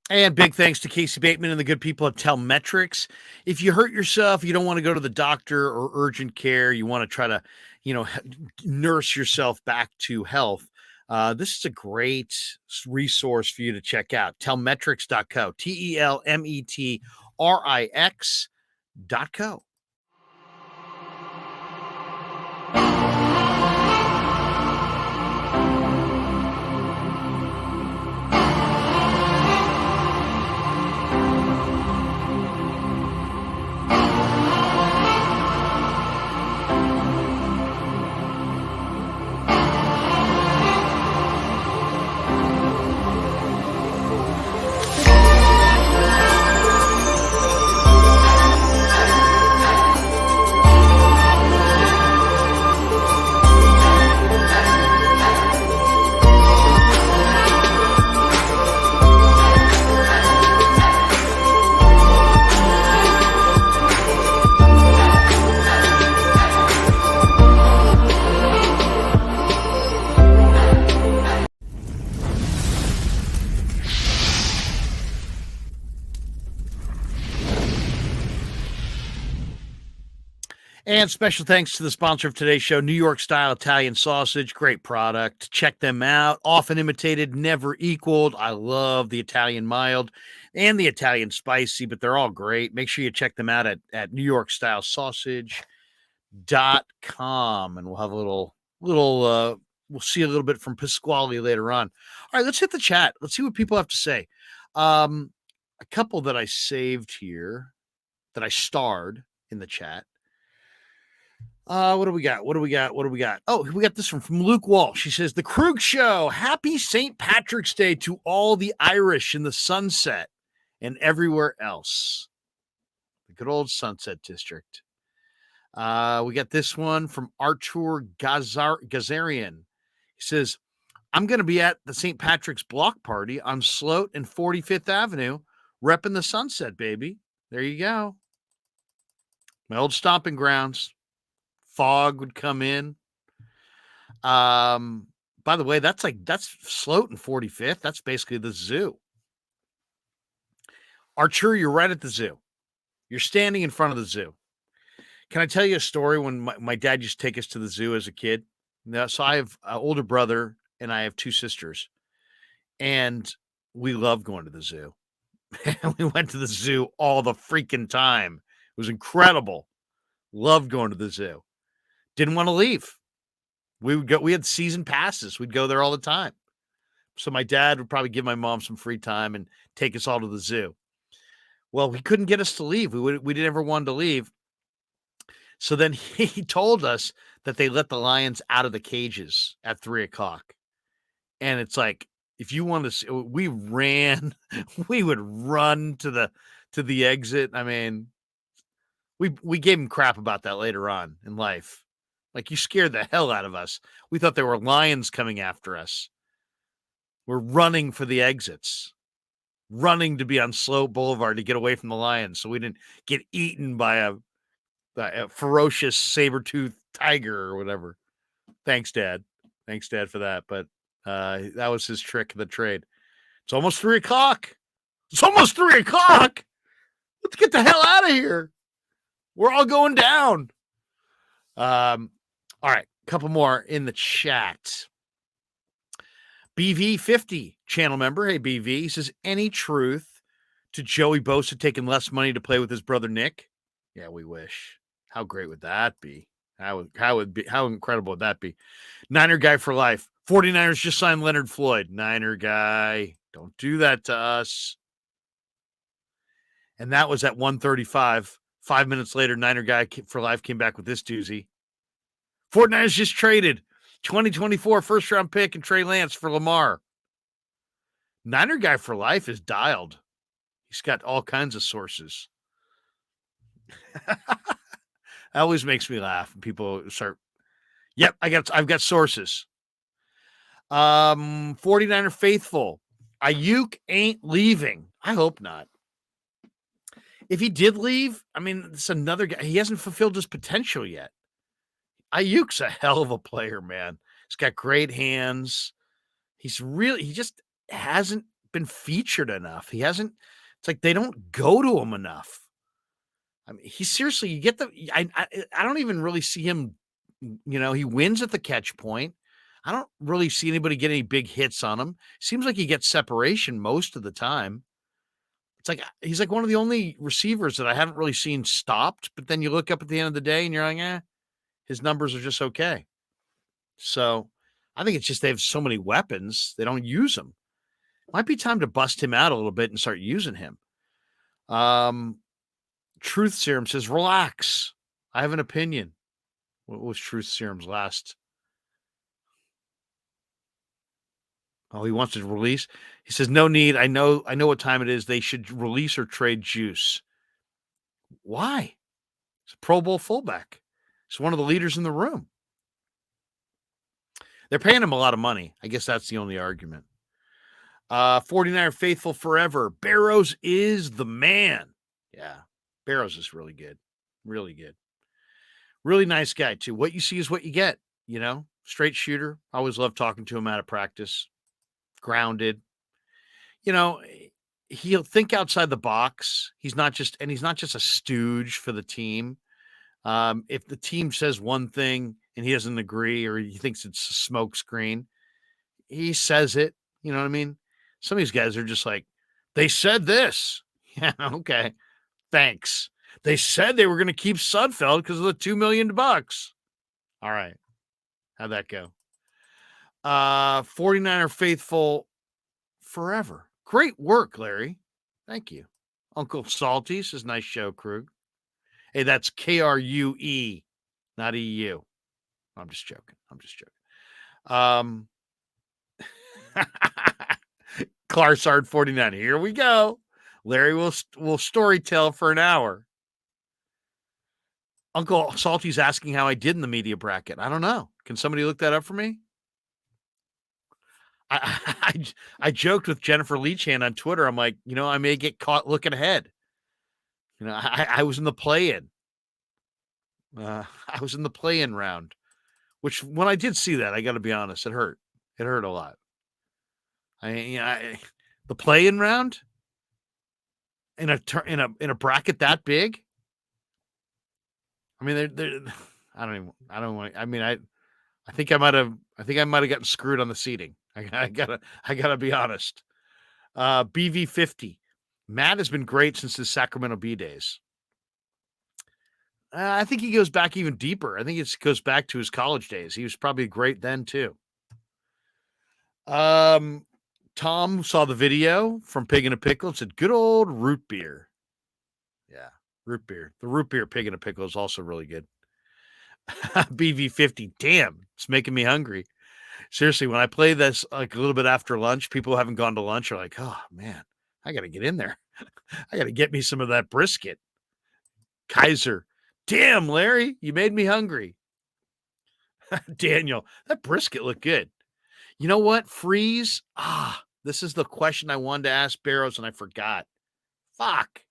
And big thanks to Casey Bateman and the good people at Telmetrics. If you hurt yourself, you don't want to go to the doctor or urgent care, you want to try to, nurse yourself back to health. This is a great resource for you to check out. Telmetrics.co, TELMETRIX.co. And special thanks to the sponsor of today's show, New York Style Italian Sausage. Great product. Check them out. Often imitated, never equaled. I love the Italian mild and the Italian spicy, but they're all great. Make sure you check them out at NewYorkStyleSausage.com. And we'll have a little we'll see a little bit from Pasquale later on. All right, let's hit the chat. Let's see what people have to say. A couple that I saved here that I starred in the chat. What do we got? Oh, we got this one from Luke Walsh. He says, The Krueg Show. Happy St. Patrick's Day to all the Irish in the Sunset and everywhere else. The good old Sunset District. We got this one from Artur Gazarian. He says, I'm going to be at the St. Patrick's block party on Sloat and 45th Avenue, repping the Sunset, baby. There you go. My old stomping grounds. Fog would come in. By the way, that's Sloat and 45th. That's basically the zoo. Archer, you're right at the zoo. You're standing in front of the zoo. Can I tell you a story when my dad used to take us to the zoo as a kid? Now, so I have an older brother and I have two sisters. And we love going to the zoo. We went to the zoo all the freaking time. It was incredible. Loved going to the zoo. Didn't want to leave. We had season passes. We'd go there all the time. So my dad would probably give my mom some free time and take us all to the zoo. Well, he couldn't get us to leave. We never wanted to leave. So then he told us that they let the lions out of the cages at 3:00. And it's like, if you want to see, we would run to the exit. I mean, we gave him crap about that later on in life. Like, you scared the hell out of us. We thought there were lions coming after us. We're running for the exits, running to be on Sloat Boulevard to get away from the lions so we didn't get eaten by a ferocious saber-toothed tiger or whatever. Thanks, Dad. Thanks, Dad, for that. But that was his trick of the trade. It's almost 3:00. It's almost 3:00. Let's get the hell out of here. We're all going down. All right, a couple more in the chat. BV50 channel member. Hey, BV. He says, any truth to Joey Bosa taking less money to play with his brother Nick? Yeah, we wish. How great would that be? How incredible would that be? Niner guy for life. 49ers just signed Leonard Floyd. Niner guy. Don't do that to us. And that was at 1:35. 5 minutes later, Niner guy for life came back with this doozy. 49ers just traded 2024 first-round pick and Trey Lance for Lamar. Niner guy for life is dialed. He's got all kinds of sources. That always makes me laugh when people start, yep, I've got sources. 49er faithful. Ayuk ain't leaving. I hope not. If he did leave, I mean, it's another guy. He hasn't fulfilled his potential yet. Ayuk's a hell of a player, man. He's got great hands. He just hasn't been featured enough. It's like they don't go to him enough. I mean, I don't even really see him, he wins at the catch point. I don't really see anybody get any big hits on him. Seems like he gets separation most of the time. It's like he's like one of the only receivers that I haven't really seen stopped, but then you look up at the end of the day and you're like, his numbers are just okay. So I think it's just they have so many weapons, they don't use them. Might be time to bust him out a little bit and start using him. Truth Serum says, relax. I have an opinion. What was Truth Serum's last? Oh, he wants to release. He says, no need. I know what time it is. They should release or trade Juice. Why? He's a Pro Bowl fullback. He's one of the leaders in the room. They're paying him a lot of money. I guess that's the only argument. 49er faithful forever. Barrows is the man. Yeah. Barrows is really good. Really good. Really nice guy, too. What you see is what you get, Straight shooter. I always love talking to him out of practice. Grounded. He'll think outside the box. He's not just a stooge for the team. If the team says one thing and he doesn't agree or he thinks it's a smoke screen, he says it. You know what I mean? Some of these guys are just like, they said this. Yeah, okay. Thanks. They said they were going to keep Sudfeld because of the $2 million. All right. How'd that go? 49er faithful forever. Great work, Larry. Thank you. Uncle Salty says, nice show, Krug. Hey, that's Krue, not EU. I'm just joking. Clarsard 49. Here we go. Larry will story tell for an hour. Uncle Salty's asking how I did in the media bracket. I don't know. Can somebody look that up for me? I joked with Jennifer Leachand on Twitter. I'm like, I may get caught looking ahead. I was in the play-in. I was in the play-in round, which when I did see that, I got to be honest, it hurt. It hurt a lot. The play-in round in a bracket that big. I mean, I don't want. I mean, I think I might have gotten screwed on the seating. I gotta be honest. BV50. Matt has been great since his Sacramento Bee days. I think he goes back even deeper. I think it goes back to his college days. He was probably great then too. Tom saw the video from Pig in a Pickle and said, good old root beer. Yeah, root beer. The root beer Pig in a Pickle is also really good. BV50. Damn, it's making me hungry. Seriously, when I play this like a little bit after lunch, people who haven't gone to lunch are like, oh, man, I got to get in there. I got to get me some of that brisket. Kaiser. Damn, Larry, you made me hungry. Daniel, that brisket looked good. You know what? Freeze. This is the question I wanted to ask Barrows, and I forgot. Fuck.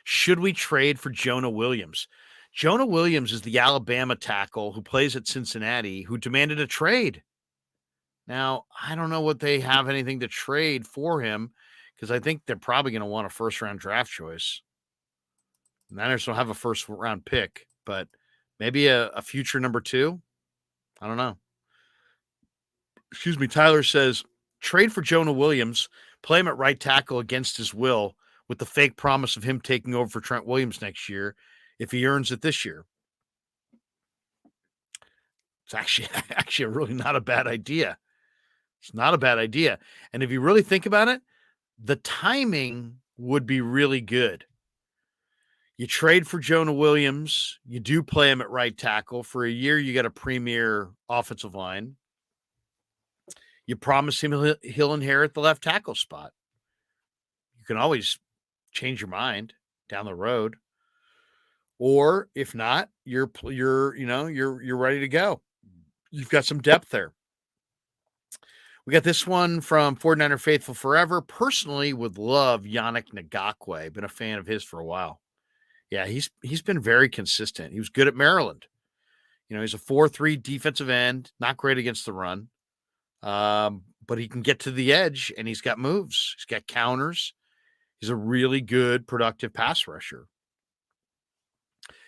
Should we trade for Jonah Williams? Jonah Williams is the Alabama tackle who plays at Cincinnati who demanded a trade. Now, I don't know what they have anything to trade for him because I think they're probably going to want a first-round draft choice. Niners don't have a first-round pick, but maybe a future number 2. I don't know. Excuse me. Tyler says, trade for Jonah Williams, play him at right tackle against his will with the fake promise of him taking over for Trent Williams next year if he earns it this year. It's actually really not a bad idea. It's not a bad idea. And if you really think about it, the timing would be really good. You trade for Jonah Williams. You do play him at right tackle. For a year, you got a premier offensive line. You promise him he'll inherit the left tackle spot. You can always change your mind down the road. Or if not, you're ready to go. You've got some depth there. We got this one from 49er Faithful Forever. Personally, would love Yannick Ngakoue. Been a fan of his for a while. Yeah, he's been very consistent. He was good at Maryland. He's a 4-3 defensive end, not great against the run. But he can get to the edge and he's got moves. He's got counters. He's a really good, productive pass rusher.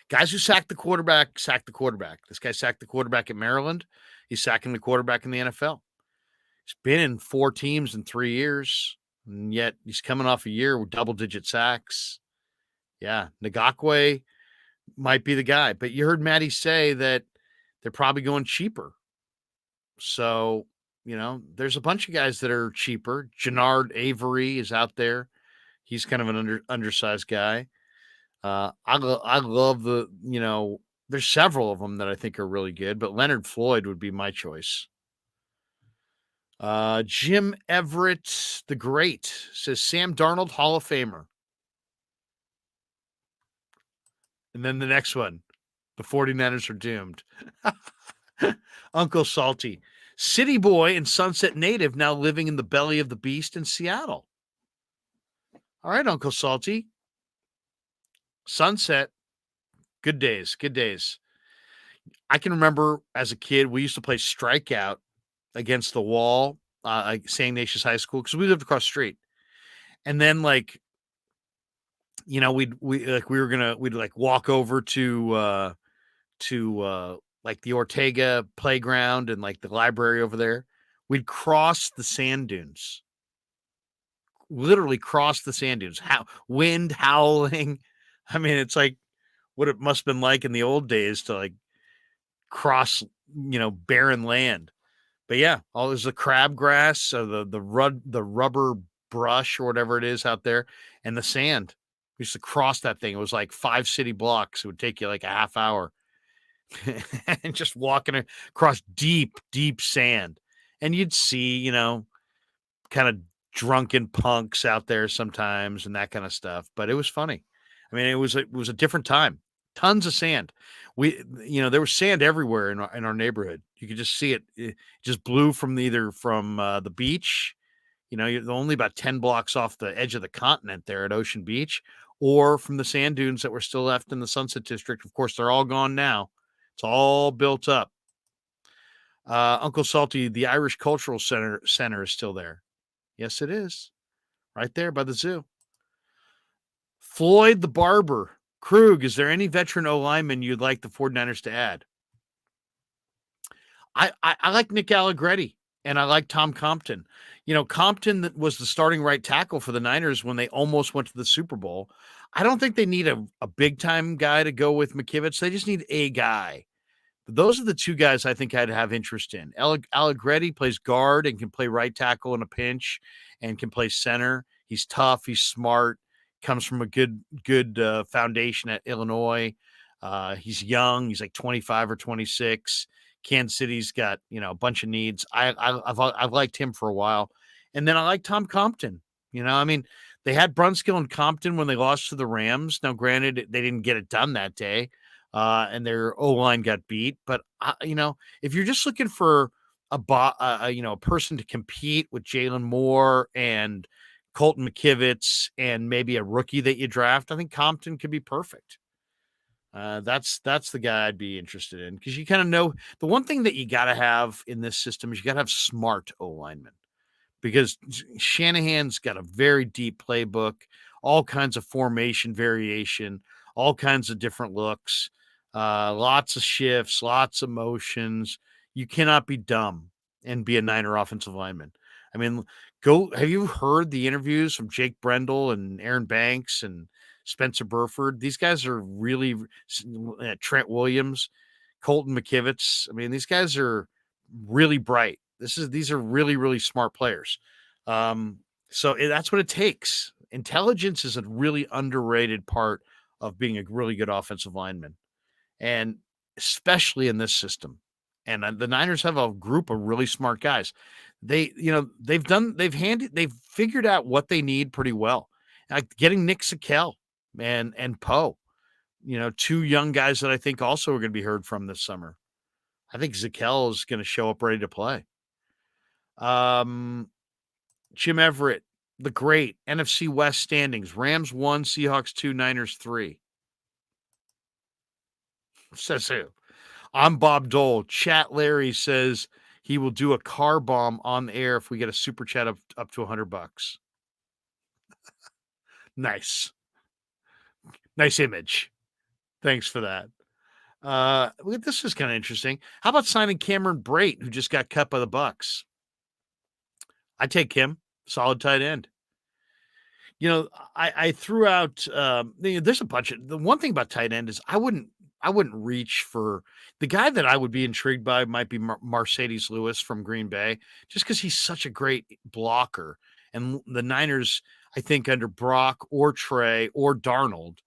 Guys who sack the quarterback. This guy sacked the quarterback at Maryland. He's sacking the quarterback in the NFL. He's been in 4 teams in 3 years, and yet he's coming off a year with double-digit sacks. Yeah, Ngakoue might be the guy. But you heard Maddie say that they're probably going cheaper. So, there's a bunch of guys that are cheaper. Jannard Avery is out there. He's kind of an undersized guy. I love there's several of them that I think are really good, but Leonard Floyd would be my choice. Jim Everett the Great says Sam Darnold, Hall of Famer. And then the next one, the 49ers are doomed. Uncle Salty, city boy and Sunset native now living in the belly of the beast in Seattle. All right, Uncle Salty. Sunset, good days. I can remember as a kid, we used to play strikeout against the wall, St. Ignatius High School, because we lived across the street. And then, you know, we'd like walk over to like the Ortega playground and like the library over there. We'd cross the sand dunes, literally cross the sand dunes. Wind howling. I mean, it's like what it must have been like in the old days to like cross, barren land. But yeah, all there's the crabgrass, so the rubber brush or whatever it is out there, and the sand. We used to cross that thing. It was like 5 city blocks. It would take you like a half hour. And just walking across deep, deep sand. And you'd see, kind of drunken punks out there sometimes and that kind of stuff. But it was funny. I mean, it was a different time. Tons of sand. There was sand everywhere in our neighborhood. You could just see it. It just blew from either from the beach. You're only about 10 blocks off the edge of the continent there at Ocean Beach, or from the sand dunes that were still left in the Sunset District. Of course, they're all gone now. It's all built up. Uncle Salty, the Irish Cultural Center is still there. Yes, it is. Right there by the zoo. Floyd the Barber. Krueg, is there any veteran O lineman you'd like the 49ers to add? I like Nick Allegretti and I like Tom Compton. Compton was the starting right tackle for the Niners when they almost went to the Super Bowl. I don't think they need a big time guy to go with McKivitz. They just need a guy. Those are the two guys I think I'd have interest in. Allegretti plays guard and can play right tackle in a pinch and can play center. He's tough. He's smart. Comes from a good foundation at Illinois. He's young. He's like 25 or 26. Kansas City's got, a bunch of needs. I've liked him for a while. And then I like Tom Compton. I mean, they had Brunskill and Compton when they lost to the Rams. Now, granted, they didn't get it done that day. And their O-line got beat. But, if you're just looking for a person to compete with Jalen Moore and Colton McKivitz and maybe a rookie that you draft, I think Compton could be perfect. That's the guy I'd be interested in, because you kind of know the one thing that you got to have in this system is you got to have smart O-linemen, because Shanahan's got a very deep playbook, all kinds of formation variation, all kinds of different looks, lots of shifts, lots of motions. You cannot be dumb and be a Niner offensive lineman. I mean, have you heard the interviews from Jake Brendel and Aaron Banks and Spencer Burford? These guys are really Trent Williams, Colton McKivitz. I mean, these guys are really bright. These are really, really smart players. So that's what it takes. Intelligence is a really underrated part of being a really good offensive lineman, and especially in this system. And the Niners have a group of really smart guys. They've figured out what they need pretty well. Like getting Nick Sakel and Poe, two young guys that I think also are going to be heard from this summer. I think Zakel is going to show up ready to play. Jim Everett, the great NFC West standings: Rams 1, Seahawks 2, Niners 3. Says who? I'm Bob Dole. Chat Larry says he will do a car bomb on the air if we get a super chat up to $100. Nice image. Thanks for that. This is kind of interesting. How about signing Cameron Brate, who just got cut by the Bucks? I take him. Solid tight end. I threw out. There's a bunch of. The one thing about tight end is I wouldn't reach for the guy that I would be intrigued by. Might be Mercedes Lewis from Green Bay, just because he's such a great blocker. And the Niners, I think, under Brock or Trey or Darnold,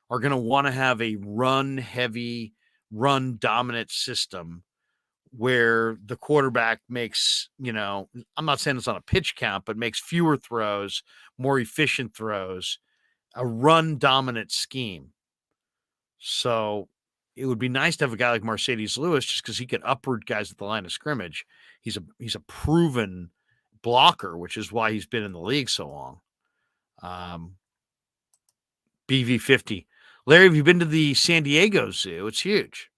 are going to want to have a run-heavy, run-dominant system where the quarterback makes, I'm not saying it's on a pitch count, but makes fewer throws, more efficient throws, a run-dominant scheme. So it would be nice to have a guy like Mercedes Lewis, just because he could uproot guys at the line of scrimmage. He's a proven blocker, which is why he's been in the league so long. BV50. Larry, have you been to the San Diego Zoo? It's huge.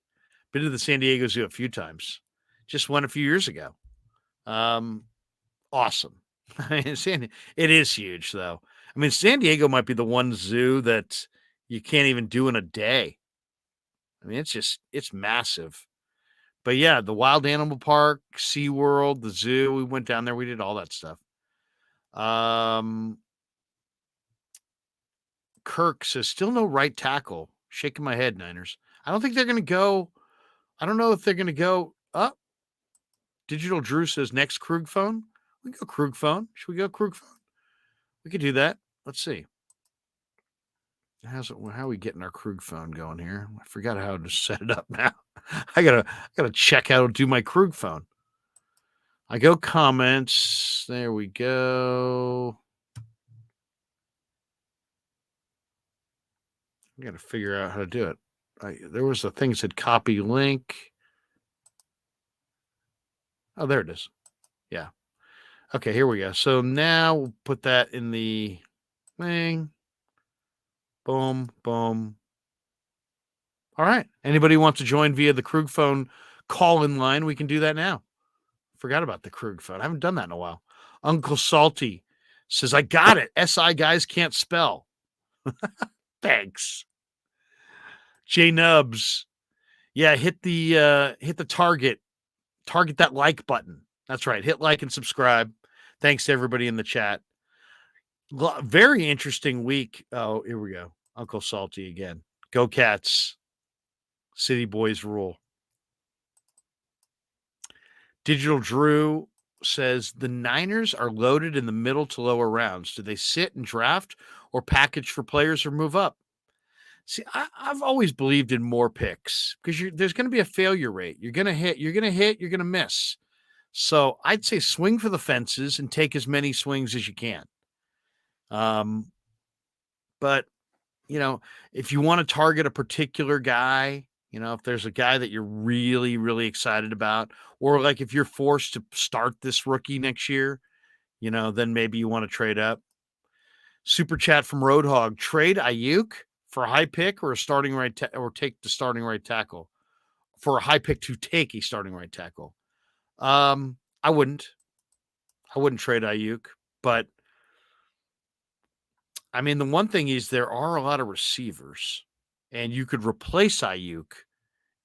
Been to the San Diego Zoo a few times. Just went a few years ago. Awesome. It is huge, though. I mean, San Diego might be the one zoo that you can't even do in a day. I mean, it's massive. But yeah, the Wild Animal Park, SeaWorld, the zoo, we went down there. We did all that stuff. Kirk says, still no right tackle. Shaking my head, Niners. I don't think they're going to go. I don't know if they're going to go up. Digital Drew says, next Krueg phone. We can go Krueg phone. Should we go Krueg phone? We could do that. Let's see. How are we getting our Krueg phone going here? I forgot how to set it up now. I gotta check how to do my Krueg phone. I go comments. There we go. I got to figure out how to do it. There was a thing that said copy link. Oh, there it is. Yeah. Okay, here we go. So now we'll put that in the thing. Boom, boom. All right. Anybody wants to join via the Krueg phone call-in line, we can do that now. Forgot about the Krueg phone. I haven't done that in a while. Uncle Salty says, I got it. SI guys can't spell. Thanks. J Nubs. Yeah, hit the target that like button. That's right. Hit like and subscribe. Thanks to everybody in the chat. Very interesting week. Oh, here we go. Uncle Salty again. Go Cats. City Boys rule. Digital Drew says the Niners are loaded in the middle to lower rounds. Do they sit and draft or package for players or move up? See, I've always believed in more picks because there's going to be a failure rate. You're going to hit, you're going to miss. So I'd say swing for the fences and take as many swings as you can. But, if you want to target a particular guy, if there's a guy that you're really, really excited about, or like if you're forced to start this rookie next year, then maybe you want to trade up. Super chat from Roadhog. Trade Ayuk for a high pick or a starting right or take the starting right tackle for a high pick to take a starting right tackle. I wouldn't trade Ayuk, but I mean, the one thing is there are a lot of receivers and you could replace Ayuk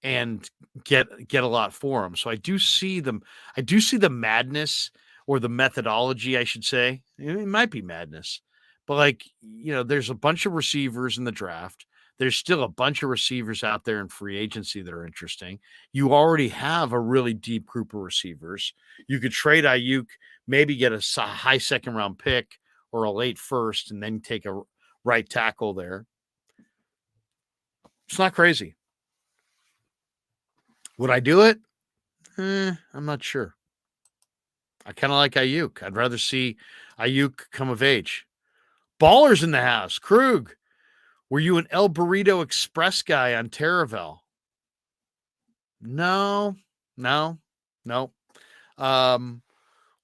and get a lot for him. So I do see the madness or the methodology, I should say. It might be madness. But there's a bunch of receivers in the draft. There's still a bunch of receivers out there in free agency that are interesting. You already have a really deep group of receivers. You could trade Ayuk, maybe get a high second round pick or a late first, and then take a right tackle there. It's not crazy. Would I do it? I'm not sure. I kind of like Ayuk. I'd rather see Ayuk come of age. Ballers in the house. Krueg, were you an El Burrito Express guy on Terravel? No.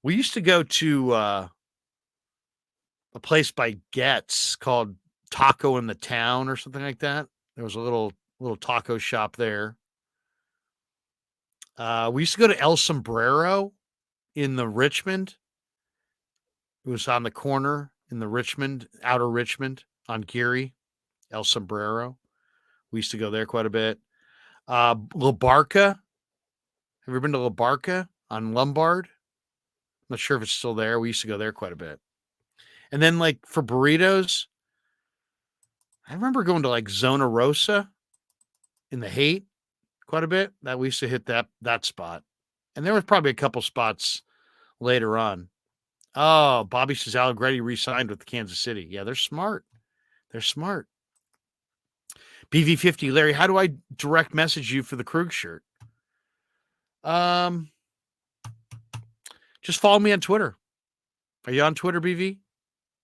We used to go to a place by Getz called Taco in the Town or something like that. There was a little taco shop there. We used to go to El Sombrero in the Richmond. It was on the corner in the Richmond, outer Richmond on Geary, El Sombrero. We used to go there quite a bit. La Barca. Have you ever been to La Barca on Lombard? I'm not sure if it's still there. We used to go there quite a bit. And then for burritos, I remember going to Zona Rosa in the Haight quite a bit. That we used to hit that spot. And there was probably a couple spots later on. Oh, Bobby says Allegretti re-signed with Kansas City. Yeah, they're smart. BV50, Larry, how do I direct message you for the Krueg shirt? Just follow me on Twitter. Are you on Twitter, BV?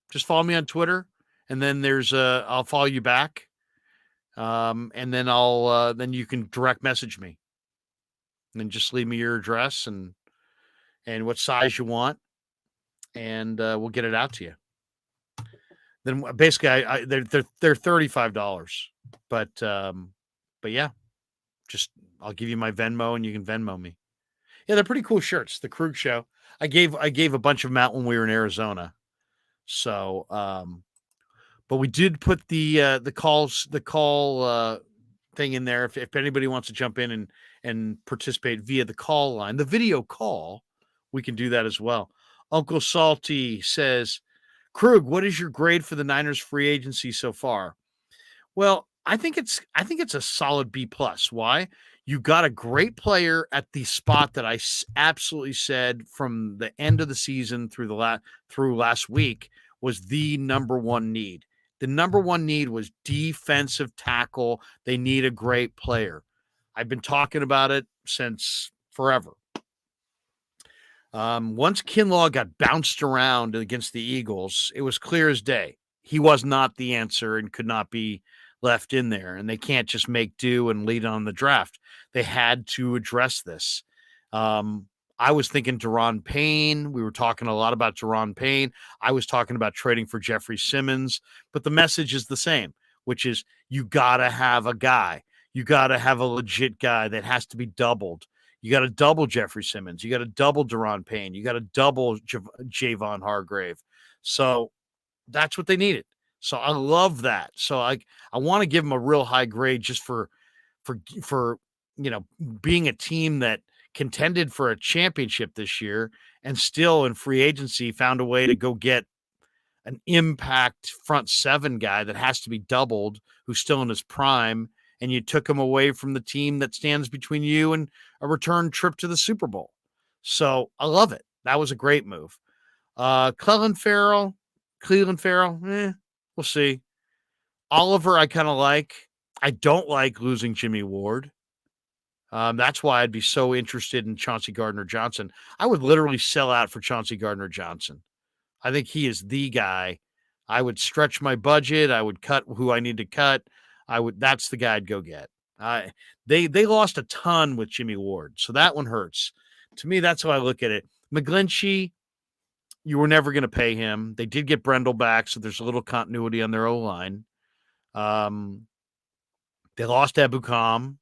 Just follow me on Twitter, and then I'll follow you back. And then then you can direct message me. And then just leave me your address and what size you want, and we'll get it out to you. Then basically, they're $35, but yeah, just I'll give you my Venmo and you can Venmo me. Yeah, they're pretty cool shirts. The Krueg show. I gave a bunch of them out when we were in Arizona. So But we did put the call thing in there. If anybody wants to jump in and participate via the call line, the video call, we can do that as well. Uncle Salty says, Krug, what is your grade for the Niners free agency so far? Well, I think it's a solid B plus. Why? You got a great player at the spot that I absolutely said from the end of the season through last week was the number one need. The number one need was defensive tackle. They need a great player. I've been talking about it since forever. Once Kinlaw got bounced around against the Eagles, it was clear as day. He was not the answer and could not be left in there. And they can't just make do and lead on the draft. They had to address this. I was thinking Daron Payne. We were talking a lot about Daron Payne. I was talking about trading for Jeffrey Simmons. But the message is the same, which is you got to have a guy. You got to have a legit guy that has to be doubled. You got to double Jeffrey Simmons. You got to double Daron Payne. You got to double Javon Hargrave. So that's what they needed. So I love that. So I want to give them a real high grade just for being a team that contended for a championship this year and still in free agency found a way to go get an impact front seven guy that has to be doubled, who's still in his prime. And you took him away from the team that stands between you and a return trip to the Super Bowl. So I love it. That was a great move. Cleveland Farrell, we'll see. Oliver, I kind of like. I don't like losing Jimmy Ward. That's why I'd be so interested in Chauncey Gardner-Johnson. I would literally sell out for Chauncey Gardner-Johnson. I think he is the guy. I would stretch my budget. I would cut who I need to cut. That's the guy I'd go get. They lost a ton with Jimmy Ward, so that one hurts. To me, that's how I look at it. McGlinchey, you were never going to pay him. They did get Brendel back, so there's a little continuity on their O-line. They lost Ebukam.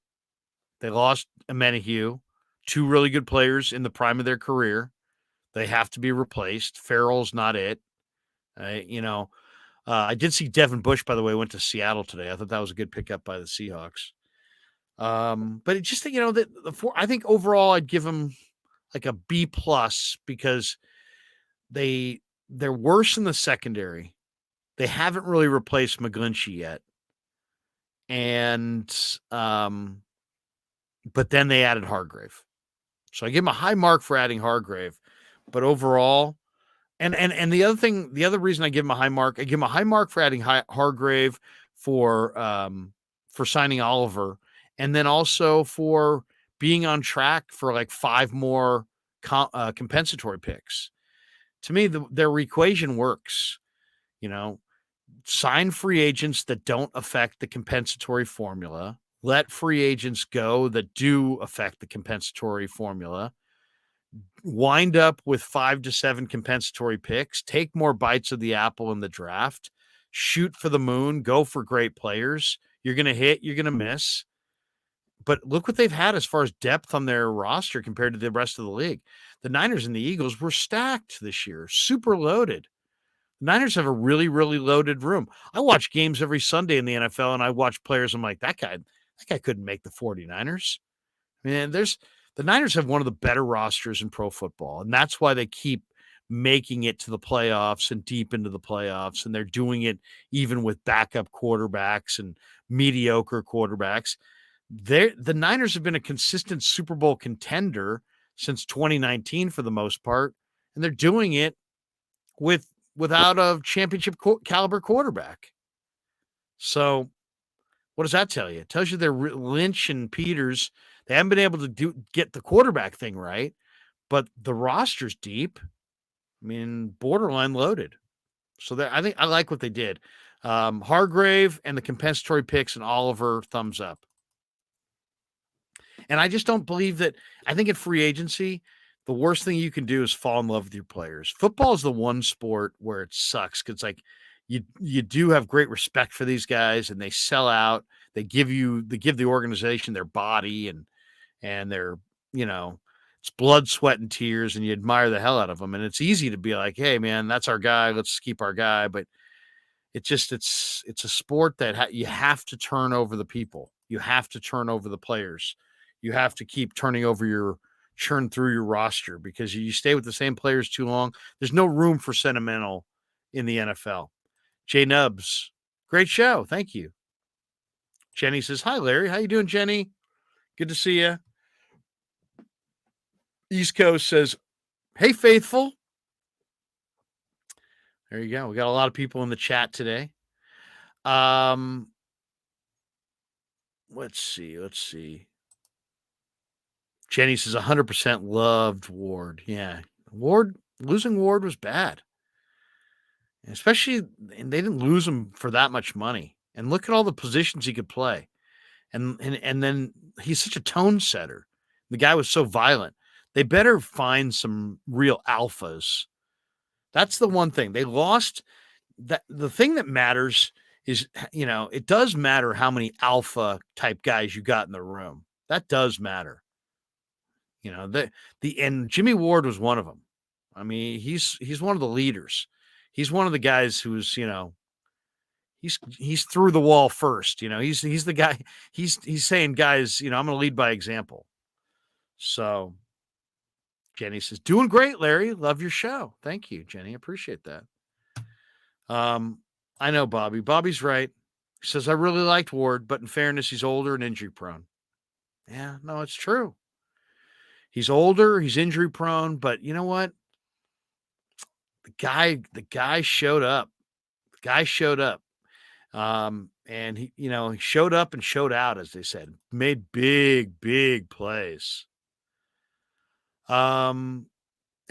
They lost Amenahue, two really good players in the prime of their career. They have to be replaced. Farrell's not it. I did see Devin Bush, by the way, went to Seattle today. I thought that was a good pickup by the Seahawks. But it just, I think overall I'd give them like a B plus because they're worse in the secondary. They haven't really replaced McGlinchey yet. And, but then they added Hargrave. So I give them a high mark for adding Hargrave, but overall, and the other reason I give him a high mark, I give him a high mark for adding Hargrave, for signing Oliver, and then also for being on track for like 5 more compensatory picks. To me, their equation works. Sign free agents that don't affect the compensatory formula. Let free agents go that do affect the compensatory formula. Wind up with 5 to 7 compensatory picks, take more bites of the apple in the draft, shoot for the moon, go for great players. You're going to hit, you're going to miss. But look what they've had as far as depth on their roster compared to the rest of the league. The Niners and the Eagles were stacked this year, super loaded. The Niners have a really, really loaded room. I watch games every Sunday in the NFL, and I watch players. I'm like, that guy couldn't make the 49ers. Man, the Niners have one of the better rosters in pro football, and that's why they keep making it to the playoffs and deep into the playoffs, and they're doing it even with backup quarterbacks and mediocre quarterbacks. The Niners have been a consistent Super Bowl contender since 2019 for the most part, and they're doing it without a championship caliber quarterback. So what does that tell you? It tells you they're Lynch and Peters. They haven't been able to get the quarterback thing right, but the roster's deep. I mean, borderline loaded. So I think I like what they did. Hargrave and the compensatory picks and Oliver, thumbs up. And I just don't believe that. I think in free agency, the worst thing you can do is fall in love with your players. Football is the one sport where it sucks because like you do have great respect for these guys and they sell out. They give the organization their body and their, it's blood, sweat, and tears, and you admire the hell out of them. And it's easy to be like, hey man, that's our guy. Let's keep our guy. But it's a sport that you have to turn over the people. You have to turn over the players. You have to keep churn through your roster, because you stay with the same players too long. There's no room for sentimental in the NFL. Jay Nubs, great show. Thank you. Jenny says, hi, Larry. How you doing, Jenny? Good to see you. East Coast says, hey, faithful. There you go. We got a lot of people in the chat today. Let's see. Jenny says 100% loved Ward. Yeah. Losing Ward was bad. Especially, and they didn't lose him for that much money. And look at all the positions he could play. And then he's such a tone setter. The guy was so violent. They better find some real alphas. That's the one thing. They lost that. The thing that matters is, it does matter how many alpha type guys you got in the room. That does matter. And Jimmy Ward was one of them. I mean, he's one of the leaders. He's one of the guys who's, he's through the wall first. He's the guy. He's saying, guys, I'm going to lead by example. So Jenny says, doing great, Larry. Love your show. Thank you, Jenny. Appreciate that. I know Bobby. Bobby's right. He says, I really liked Ward, but in fairness, he's older and injury prone. Yeah, no, it's true. He's older, he's injury prone, but you know what? The guy showed up. And he showed up and showed out, as they said. Made big plays.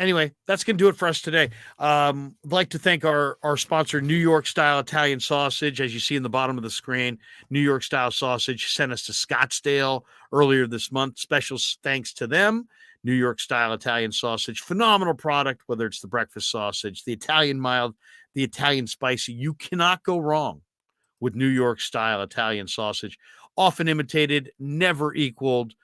Anyway, that's going to do it for us today. I'd like to thank our sponsor, New York Style Italian Sausage. As you see in the bottom of the screen, New York Style Sausage sent us to Scottsdale earlier this month. Special thanks to them. New York Style Italian Sausage, phenomenal product, whether it's the breakfast sausage, the Italian mild, the Italian spicy. You cannot go wrong with New York Style Italian Sausage. Often imitated, never equaled.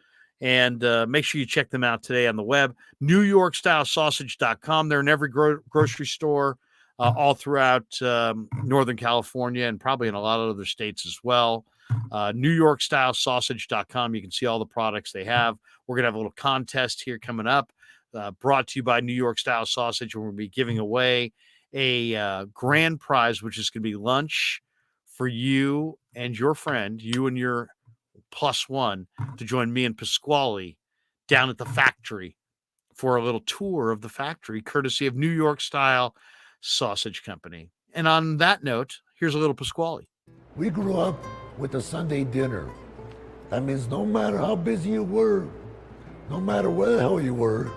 And make sure you check them out today on the web, NewYorkStyleSausage.com. They're in every grocery store all throughout Northern California and probably in a lot of other states as well. NewYorkStyleSausage.com. You can see all the products they have. We're going to have a little contest here coming up, brought to you by New York Style Sausage. We're going to be giving away a grand prize, which is going to be lunch for you and your friend, you and your +1, to join me and Pasquale down at the factory for a little tour of the factory, courtesy of New York Style Sausage Company. And on that note, here's a little Pasquale. We grew up with a Sunday dinner. That means no matter how busy you were, no matter where the hell you were,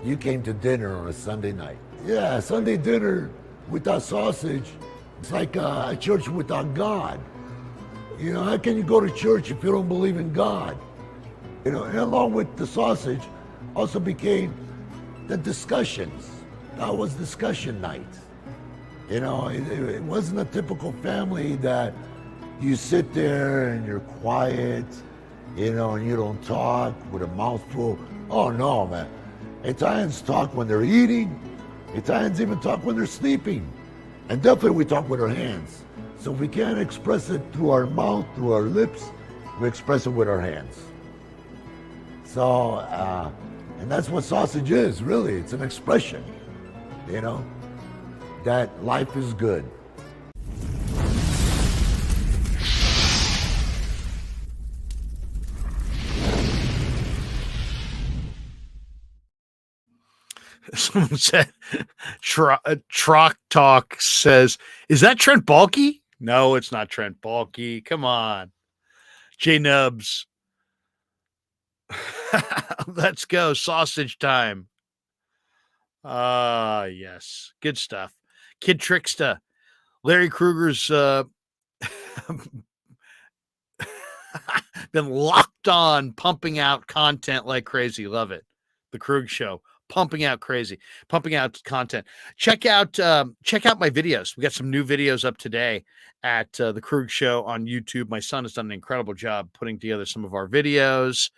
you came to dinner on a Sunday night. Yeah, Sunday dinner without sausage, it's like a church without God. How can you go to church if you don't believe in God? And along with the sausage also became the discussions. That was discussion night. It wasn't a typical family that you sit there and you're quiet, and you don't talk with a mouthful. Oh no, man. Italians talk when they're eating. Italians even talk when they're sleeping. And definitely we talk with our hands. So if we can't express it through our mouth, through our lips, we express it with our hands. So, and that's what sausage is, really. It's an expression, that life is good. Someone said, Trock Talk says, is that Trent Baalke? No, it's not Trent Baalke. Come on. J Nubs. Let's go. Sausage time. Yes. Good stuff. Kid Tricksta. Larry Krueger's been locked on, pumping out content like crazy. Love it. The Krueg Show. Pumping out content. Check out my videos. We got some new videos up today at the Krueg Show on YouTube. My son has done an incredible job putting together some of our videos.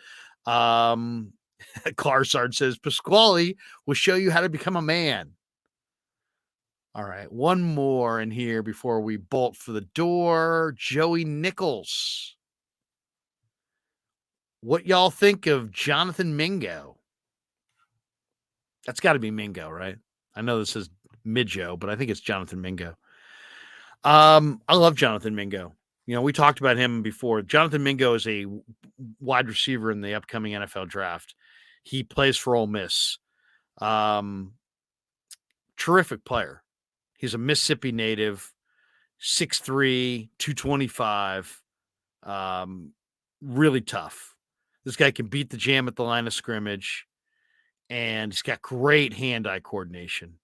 Clarsard says Pasquale will show you how to become a man. All right, one more in here before we bolt for the door. Joey Nichols. What y'all think of Jonathan Mingo? That's got to be Mingo, right? I know this is Midjo, but I think it's Jonathan Mingo. I love Jonathan Mingo. You know, we talked about him before. Jonathan Mingo is a wide receiver in the upcoming NFL draft. He plays for Ole Miss. Terrific player. He's a Mississippi native, 6'3", 225. Really tough. This guy can beat the jam at the line of scrimmage, and he's got great hand-eye coordination.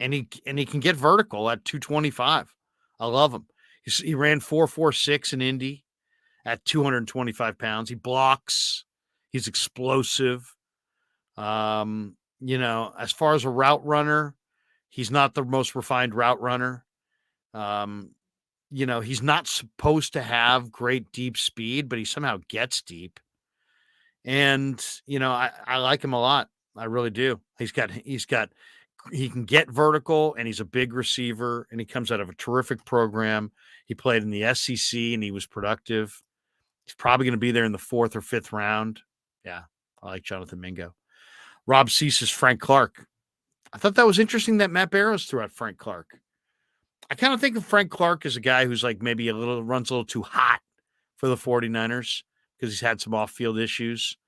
And he can get vertical at 225. I love him. He ran 4.46 in Indy at 225 pounds. He blocks. He's explosive. You know, as far as a route runner, he's not the most refined route runner. You know, he's not supposed to have great deep speed, but he somehow gets deep. And, you know, I like him a lot. I really do. He can get vertical, and he's a big receiver, and he comes out of a terrific program. He played in the SEC, and he was productive. He's probably going to be there in the 4th or 5th round. Yeah, I like Jonathan Mingo. Rob Cease's Frank Clark. I thought that was interesting that Matt Barrows threw out Frank Clark. I kind of think of Frank Clark as a guy who's like maybe runs a little too hot for the 49ers because he's had some off-field issues.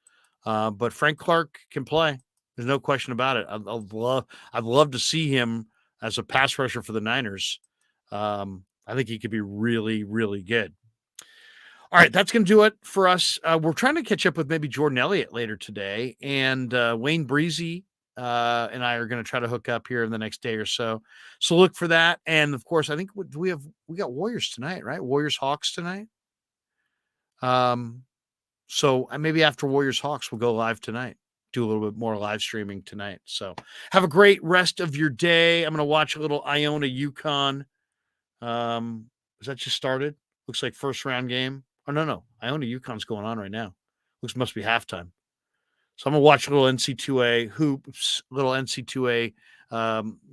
But Frank Clark can play. There's no question about it. I'd love to see him as a pass rusher for the Niners. I think he could be really, really good. All right, that's going to do it for us. We're trying to catch up with maybe Jordan Elliott later today, and Wayne Breezy and I are going to try to hook up here in the next day or so. So look for that. And of course, I think we got Warriors tonight, right? Warriors Hawks tonight. So maybe after Warriors Hawks, we'll go live tonight. Do a little bit more live streaming tonight. So have a great rest of your day. I'm going to watch a little Iona UConn. Is that just started? Looks like first round game. Oh, no. Iona UConn's going on right now. Must be halftime. So I'm going to watch a little NC2A hoops, little NC2A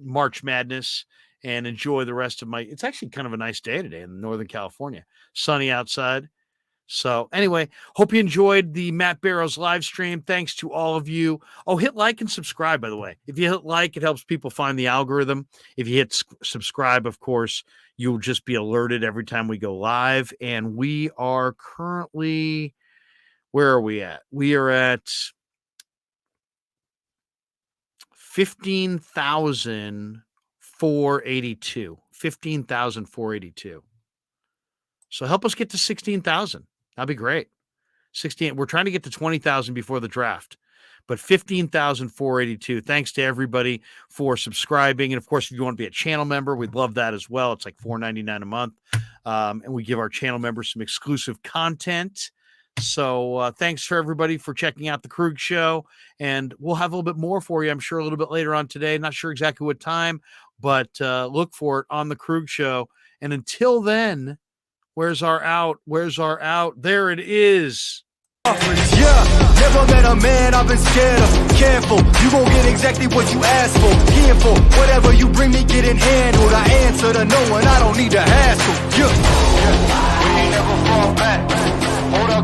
March Madness, and enjoy the rest of it's actually kind of a nice day today in Northern California. Sunny outside. So anyway, hope you enjoyed the Matt Barrows live stream. Thanks to all of you. Oh, hit like and subscribe, by the way. If you hit like, it helps people find the algorithm. If you hit subscribe, of course, you'll just be alerted every time we go live. And we are currently, where are we at? We are at 15,482. 15,482. So help us get to 16,000. That'd be great. 16. We're trying to get to 20,000 before the draft, but 15,482. Thanks to everybody for subscribing. And of course, if you want to be a channel member, we'd love that as well. It's like $4.99 a month. And we give our channel members some exclusive content. So thanks for everybody for checking out the Krueg Show. And we'll have a little bit more for you, I'm sure, a little bit later on today. Not sure exactly what time, but look for it on the Krueg Show. And until then, where's our out? Where's our out? There it is. Yeah, never met a man I've been scared of. Careful, you gon' get exactly what you asked for. Careful, whatever you bring me getting handled. I answer to no one, I don't need to hassle. Yeah, we ain't never fall back. Hold up.